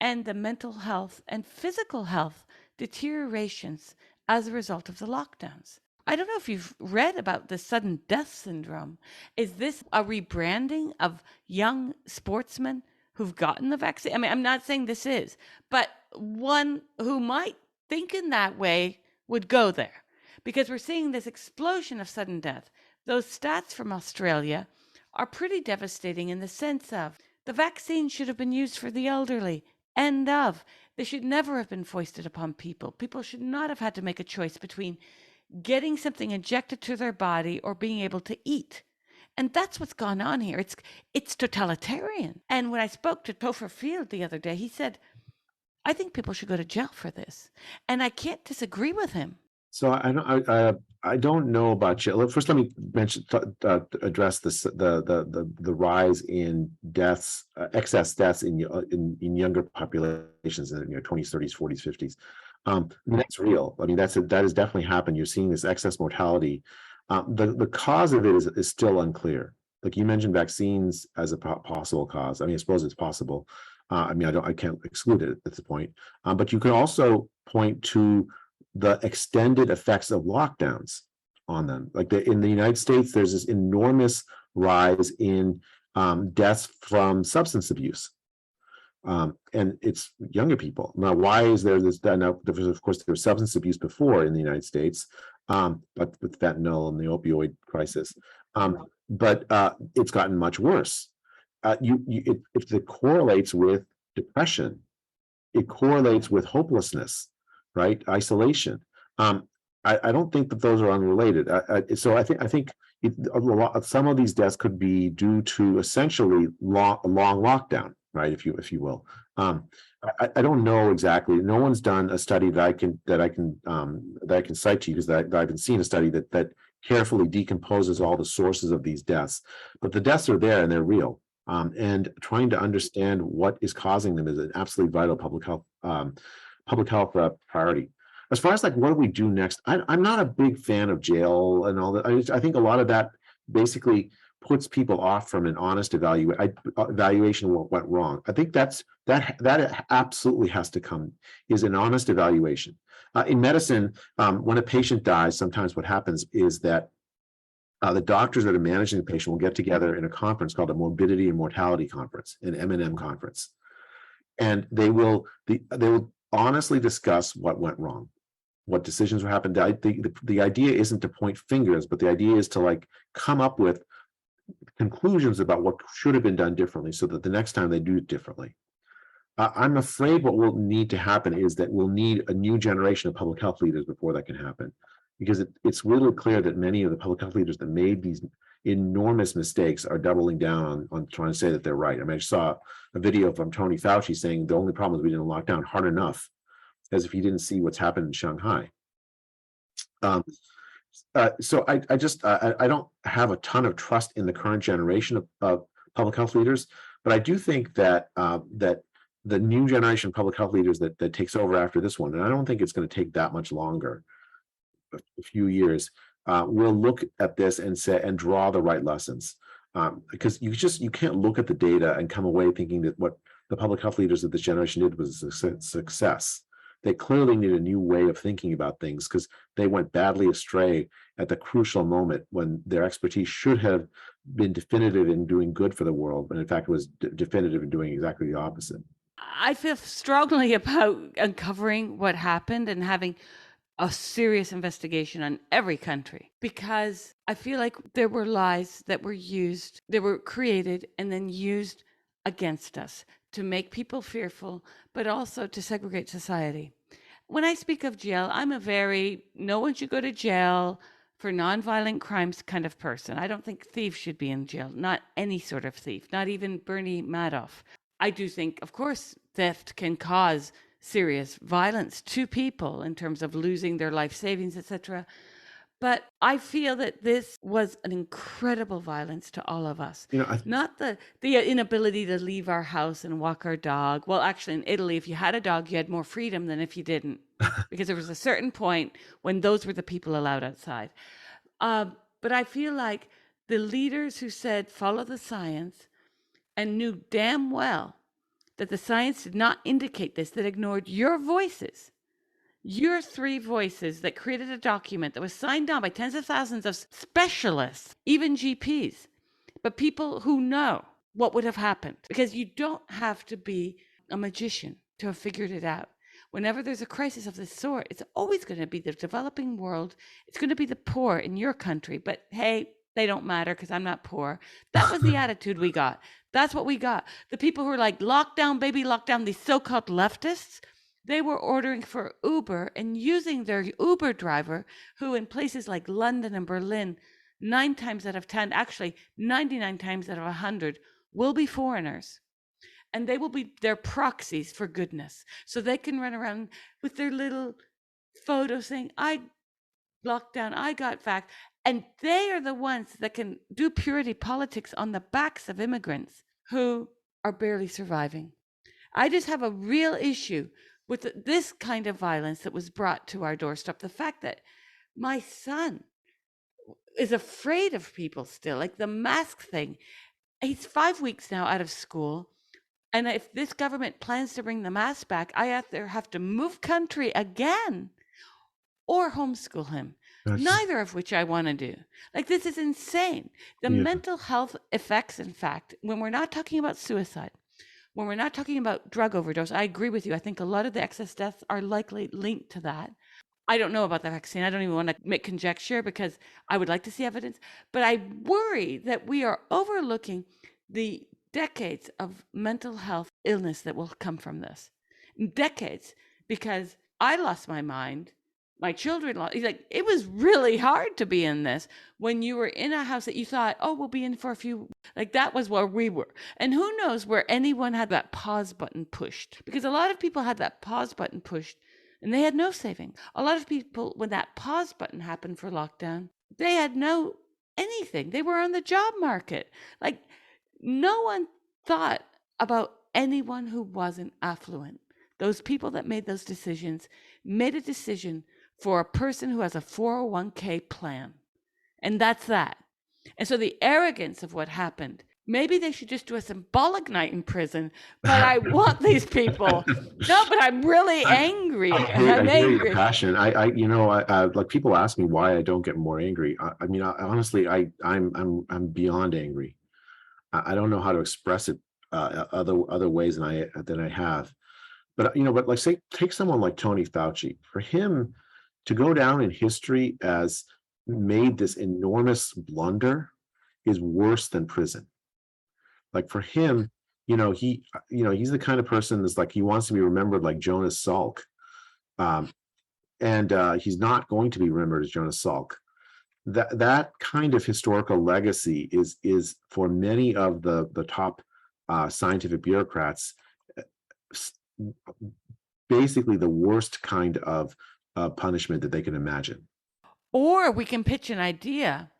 and the mental health and physical health deteriorations as a result of the lockdowns. I don't know if you've read about the sudden death syndrome. Is this a rebranding of young sportsmen who've gotten the vaccine? I mean, I'm not saying this is, but one who might think in that way would go there, because we're seeing this explosion of sudden death. Those stats from Australia are pretty devastating in the sense of the vaccine should have been used for the elderly. End of. They should never have been foisted upon people. People should not have had to make a choice between getting something injected to their body or being able to eat. And that's what's gone on here. It's totalitarian. And when I spoke to Topher Field the other day, he said, I think people should go to jail for this. And I can't disagree with him. So I don't know about jail. First, let me address this the rise in deaths, excess deaths in younger populations in 20s, 30s, 40s, 50s. That's real. I mean, that has definitely happened. You're seeing this excess mortality. The cause of it is still unclear. Like you mentioned, vaccines as a possible cause. I mean, I suppose it's possible. I can't exclude it at this point. But you can also point to the extended effects of lockdowns on them. Like in the United States, there's this enormous rise in deaths from substance abuse. And it's younger people. Now, why is there this? Now, of course, there was substance abuse before in the United States, but with fentanyl and the opioid crisis. But it's gotten much worse. It correlates with depression. It correlates with hopelessness, right? Isolation. I don't think that those are unrelated. So I think some of these deaths could be due to essentially a long lockdown, right? If you will. I don't know exactly. No one's done a study that I can cite to you, because I haven't seen a study that carefully decomposes all the sources of these deaths. But the deaths are there and they're real. And trying to understand what is causing them is an absolutely vital public health priority. As far as like what do we do next, I'm not a big fan of jail and all that. I think a lot of that basically puts people off from an honest evaluation of what went wrong. I think that absolutely has to come, is an honest evaluation. In medicine, when a patient dies, sometimes what happens is that the doctors that are managing the patient will get together in a conference called a morbidity and mortality conference, an M&M conference, and they will honestly discuss what went wrong, what decisions were happened. The idea isn't to point fingers, but the idea is to like come up with conclusions about what should have been done differently, so that the next time they do it differently. I'm afraid what will need to happen is that we'll need a new generation of public health leaders before that can happen, because it's really clear that many of the public health leaders that made these enormous mistakes are doubling down on trying to say that they're right. I mean, I saw a video from Tony Fauci saying the only problem is we didn't lock down hard enough. as if he didn't see what's happened in Shanghai. So I don't have a ton of trust in the current generation of public health leaders, but I do think that that the new generation of public health leaders that takes over after this one, and I don't think it's going to take that much longer, a few years, will look at this and say and draw the right lessons. Because you can't look at the data and come away thinking that what the public health leaders of this generation did was a success. They clearly need a new way of thinking about things because they went badly astray at the crucial moment when their expertise should have been definitive in doing good for the world, but in fact was definitive in doing exactly the opposite. I feel strongly about uncovering what happened and having a serious investigation on every country, because I feel like there were lies that were created and then used against us to make people fearful, but also to segregate society. When I speak of jail, I'm a very no one should go to jail for nonviolent crimes kind of person. I don't think thieves should be in jail, not any sort of thief, not even Bernie Madoff. I do think, of course, theft can cause serious violence to people in terms of losing their life savings, etc. But I feel that this was an incredible violence to all of us. Not the inability to leave our house and walk our dog. Well, actually, in Italy, if you had a dog, you had more freedom than if you didn't, because there was a certain point when those were the people allowed outside. But I feel like the leaders who said follow the science and knew damn well that the science did not indicate this, that ignored your voices, your three voices that created a document that was signed on by tens of thousands of specialists, even GPs, but people who know what would have happened. Because you don't have to be a magician to have figured it out. Whenever there's a crisis of this sort, it's always going to be the developing world. It's going to be the poor in your country. But hey, they don't matter because I'm not poor. That was the attitude we got. That's what we got. The people who were like, lockdown, baby, lockdown, these so-called leftists, they were ordering for Uber and using their Uber driver, who in places like London and Berlin, 9 times out of 10, actually 99 times out of 100, will be foreigners. And they will be their proxies for goodness. So they can run around with their little photo saying, I locked down, I got vaxxed. And they are the ones that can do purity politics on the backs of immigrants who are barely surviving. I just have a real issue with this kind of violence that was brought to our doorstep. The fact that my son is afraid of people still, like the mask thing. He's 5 weeks now out of school. And if this government plans to bring the mask back, I either have to move country again or homeschool him. Neither of which I want to do. Like, this is insane. The mental health effects, in fact, when we're not talking about suicide, when we're not talking about drug overdose, I agree with you. I think a lot of the excess deaths are likely linked to that. I don't know about the vaccine. I don't even want to make conjecture because I would like to see evidence. But I worry that we are overlooking the decades of mental health illness that will come from this. Decades, because I lost my mind. My children lost. Like, it was really hard to be in this when you were in a house that you thought, oh, we'll be in for a few. Like, that was where we were. And who knows where anyone had that pause button pushed, because a lot of people had that pause button pushed and they had no saving. A lot of people, when that pause button happened for lockdown, they had no anything. They were on the job market. Like, no one thought about anyone who wasn't affluent. Those people that made those decisions made a decision for a person who has a 401k plan. And that's that. And so the arrogance of what happened, maybe they should just do a symbolic night in prison, but I want these people. No, but I'm really angry. I'm angry. Passion. Like, people ask me why I don't get more angry. Honestly, I'm beyond angry. I don't know how to express it other ways than I have. But like, say, take someone like Tony Fauci. For him to go down in history as made this enormous blunder is worse than prison. Like, for him, he's the kind of person that's like, he wants to be remembered like Jonas Salk, and he's not going to be remembered as Jonas Salk. That kind of historical legacy is for many of the top scientific bureaucrats basically the worst kind of punishment that they can imagine. Or we can pitch an idea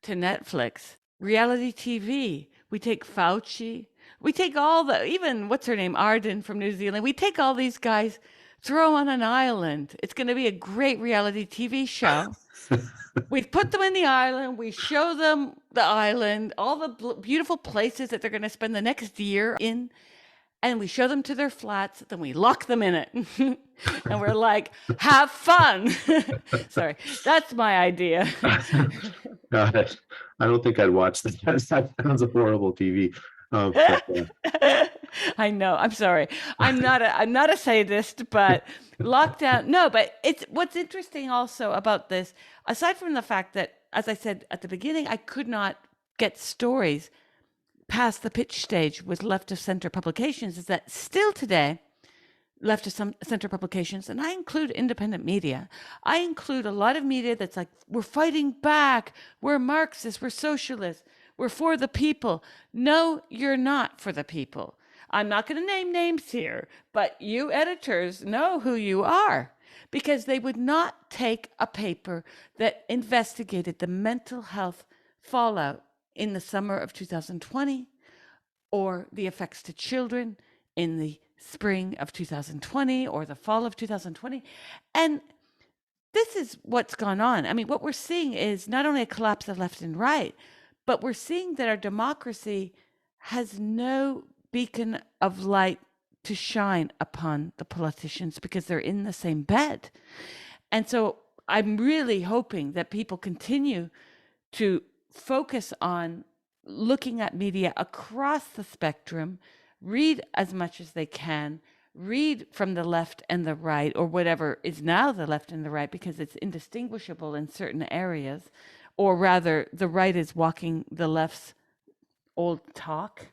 to Netflix, reality TV. We take Fauci, we take all the, even what's her name, Arden from New Zealand. We take all these guys, throw them on an island. It's going to be a great reality TV show. We put them in the island. We show them the island, all the beautiful places that they're going to spend the next year in. And we show them to their flats, then we lock them in it. And we're like, have fun. Sorry, that's my idea. Got it. I don't think I'd watch that. That sounds a horrible TV. I know. I'm sorry. I'm not a sadist, but lockdown. No, but it's what's interesting also about this, aside from the fact that, as I said at the beginning, I could not get stories past the pitch stage with left of center publications, is that still today, left of center publications, and I include independent media, I include a lot of media that's like, we're fighting back, we're Marxists, we're socialists, we're for the people. No, you're not for the people. I'm not going to name names here, but you editors know who you are, because they would not take a paper that investigated the mental health fallout in the summer of 2020, or the effects to children in the spring of 2020 or the fall of 2020. And this is what's gone on. I mean, what we're seeing is not only a collapse of left and right, but we're seeing that our democracy has no beacon of light to shine upon the politicians because they're in the same bed. And so I'm really hoping that people continue to focus on looking at media across the spectrum, read as much as they can, read from the left and the right, or whatever is now the left and the right, because it's indistinguishable in certain areas, or rather, the right is walking the left's old talk.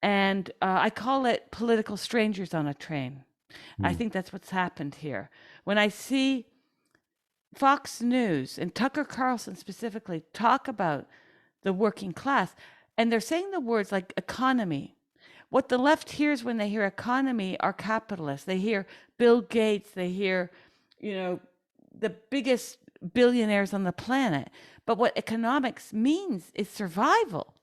And I call it political strangers on a train. I think that's what's happened here. When I see Fox News and Tucker Carlson specifically talk about the working class, and they're saying the words like economy. What the left hears when they hear economy are capitalists. They hear Bill Gates, they hear, the biggest billionaires on the planet. But what economics means is survival,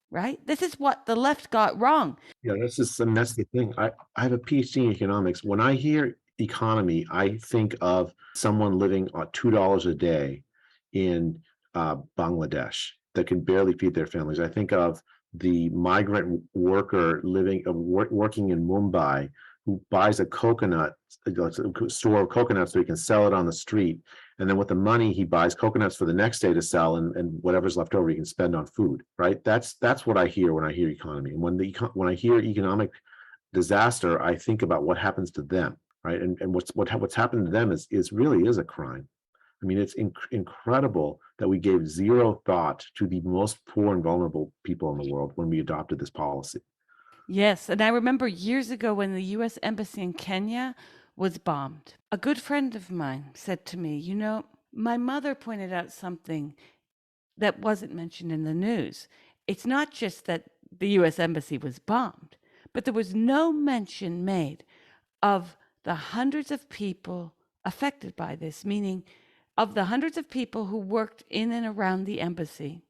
right? This is what the left got wrong. Yeah, that's the thing. I have a PhD in economics. When I hear economy, I think of someone living on $2 a day in Bangladesh that can barely feed their families. I think of the migrant worker working in Mumbai who buys a store of coconuts so he can sell it on the street. And then with the money, he buys coconuts for the next day to sell, and whatever's left over he can spend on food, right? That's what I hear when I hear economy. And when I hear economic disaster, I think about what happens to them, right? And what's happened to them is really a crime. I mean, it's incredible that we gave zero thought to the most poor and vulnerable people in the world when we adopted this policy. Yes, and I remember years ago when the U.S. Embassy in Kenya was bombed. A good friend of mine said to me, my mother pointed out something that wasn't mentioned in the news. It's not just that the U.S. Embassy was bombed, but there was no mention made of the hundreds of people affected by this, meaning of the hundreds of people who worked in and around the embassy,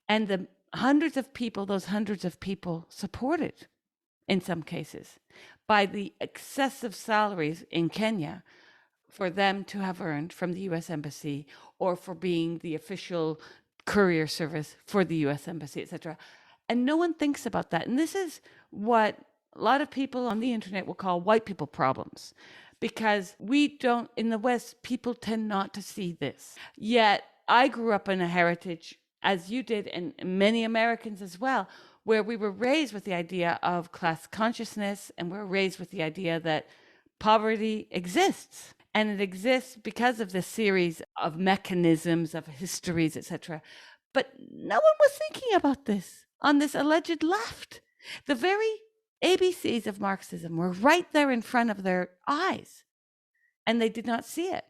and the hundreds of people those hundreds of people supported, in some cases, by the excessive salaries in Kenya for them to have earned from the U.S. Embassy, or for being the official courier service for the U.S. Embassy, etc. And no one thinks about that. And this is what a lot of people on the internet will call white people problems, because we don't, in the West, people tend not to see this. Yet I grew up in a heritage, as you did, and many Americans as well, where we were raised with the idea of class consciousness, and we're raised with the idea that poverty exists. And it exists because of this series of mechanisms, of histories, etc. But no one was thinking about this on this alleged left. The very ABCs of Marxism were right there in front of their eyes, and they did not see it.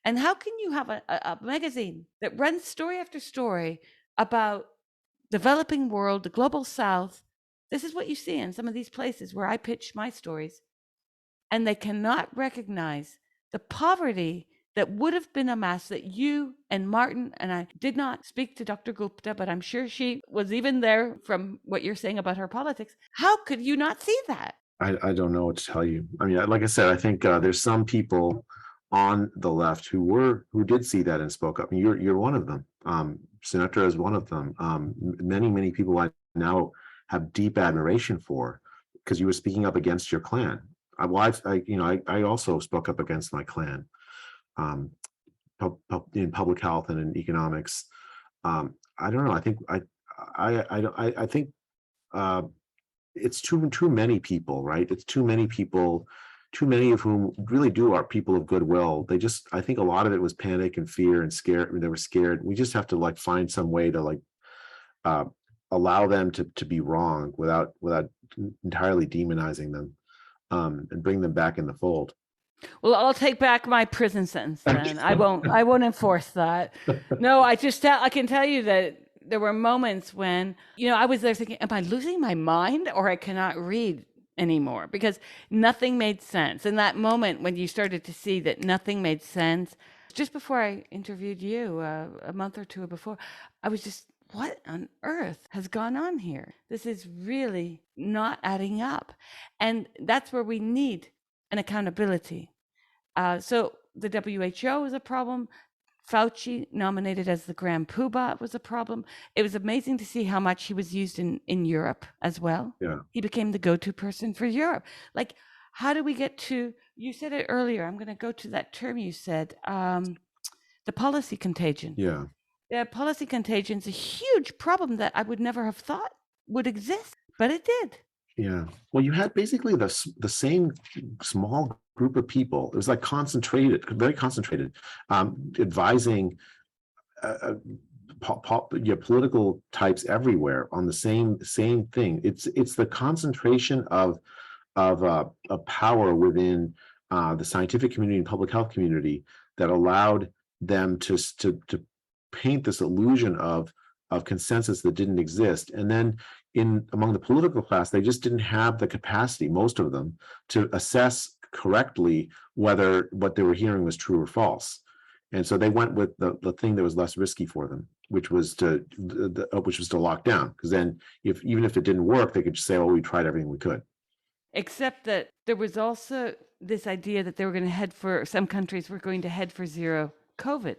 And how can you have a magazine that runs story after story about developing world, the global south? This is what you see in some of these places where I pitch my stories. and they cannot recognize the poverty that would have been amassed that you and Martin, and I did not speak to Dr. Gupta, but I'm sure she was even there from what you're saying about her politics. How could you not see that? I don't know what to tell you. I mean, like I said, I think there's some people on the left who did see that and spoke up. I mean, you're one of them. Sinatra is one of them. Many people I now have deep admiration for, because you were speaking up against your clan. I also spoke up against my clan in public health and in economics. I don't know. I think it's too many people, right? It's too many people, too many of whom really are people of goodwill. I think a lot of it was panic and fear and scared. I mean, they were scared. We just have to like find some way to like allow them to be wrong without entirely demonizing them, and bring them back in the fold. Well, I'll take back my prison sentence then. I won't enforce that. No, I can tell you that there were moments when, I was there thinking, am I losing my mind, or I cannot read anymore, because nothing made sense. In that moment when you started to see that nothing made sense, just before I interviewed you a month or two before, I was just, what on earth has gone on here? This is really not adding up. And that's where we need an accountability. So the WHO is a problem. Fauci, nominated as the Grand Poobah, was a problem. It was amazing to see how much he was used in Europe as well. Yeah. He became the go-to person for Europe. Like, how do we get to, you said it earlier, I'm going to go to that term you said, the policy contagion. Yeah. The policy contagion is a huge problem that I would never have thought would exist, but it did. Yeah. Well, you had basically the same small group of people. It was like very concentrated, advising political types everywhere on the same thing. It's the concentration of power within the scientific community and public health community that allowed them to paint this illusion of consensus that didn't exist. And then among the political class, they just didn't have the capacity, most of them, to assess correctly whether what they were hearing was true or false. And so they went with the thing that was less risky for them, which was to lock down. Because then even if it didn't work, they could just say, oh, we tried everything we could. Except that there was also this idea that some countries were going to head for zero COVID,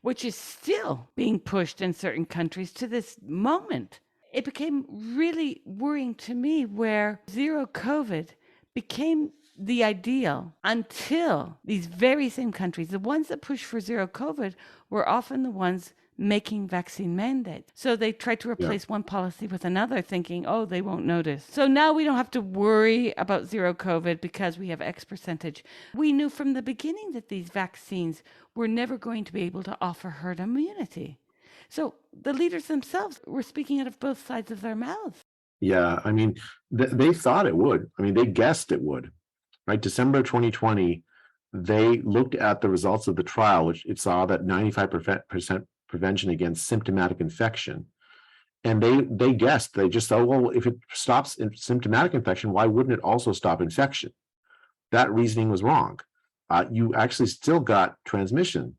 which is still being pushed in certain countries to this moment. It became really worrying to me where zero COVID became the ideal until these very same countries, the ones that pushed for zero COVID, were often the ones making vaccine mandates. So they tried to replace one policy with another, thinking, oh, they won't notice. So now we don't have to worry about zero COVID because we have X percentage. We knew from the beginning that these vaccines were never going to be able to offer herd immunity. So the leaders themselves were speaking out of both sides of their mouths. Yeah, I mean, they thought it would. I mean, they guessed it would. Right, December 2020, they looked at the results of the trial, which it saw that 95% prevention against symptomatic infection. And they guessed, they just thought, well, if it stops symptomatic infection, why wouldn't it also stop infection? That reasoning was wrong. You actually still got transmission.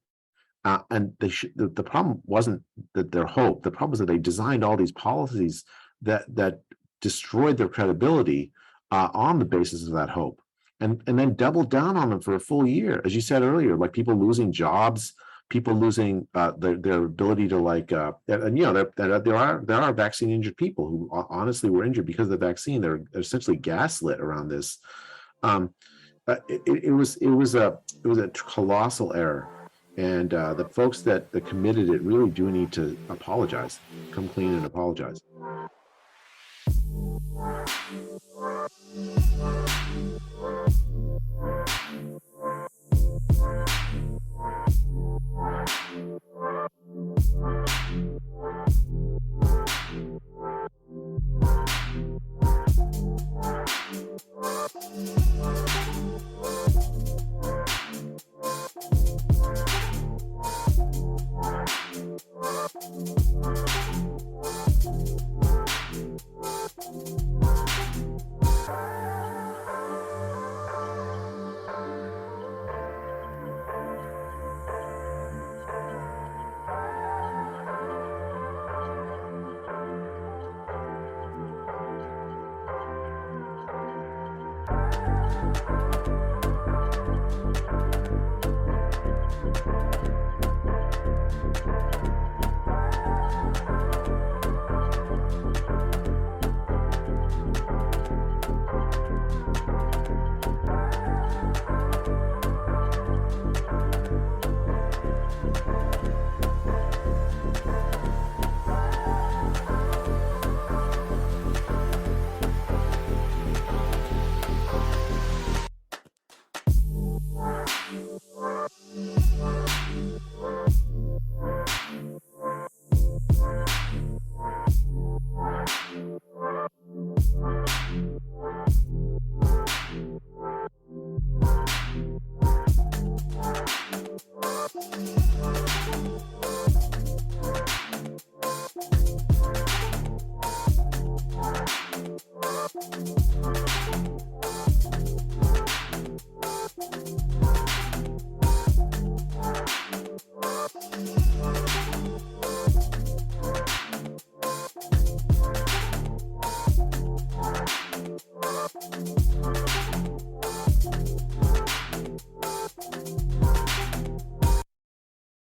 And the problem wasn't that their hope. The problem was that they designed all these policies that destroyed their credibility on the basis of that hope. And then doubled down on them for a full year, as you said earlier, like people losing jobs, people losing their ability to there are vaccine injured people who honestly were injured because of the vaccine. They're essentially gaslit around this. It was a colossal error, and the folks that committed it really do need to apologize, come clean and apologize.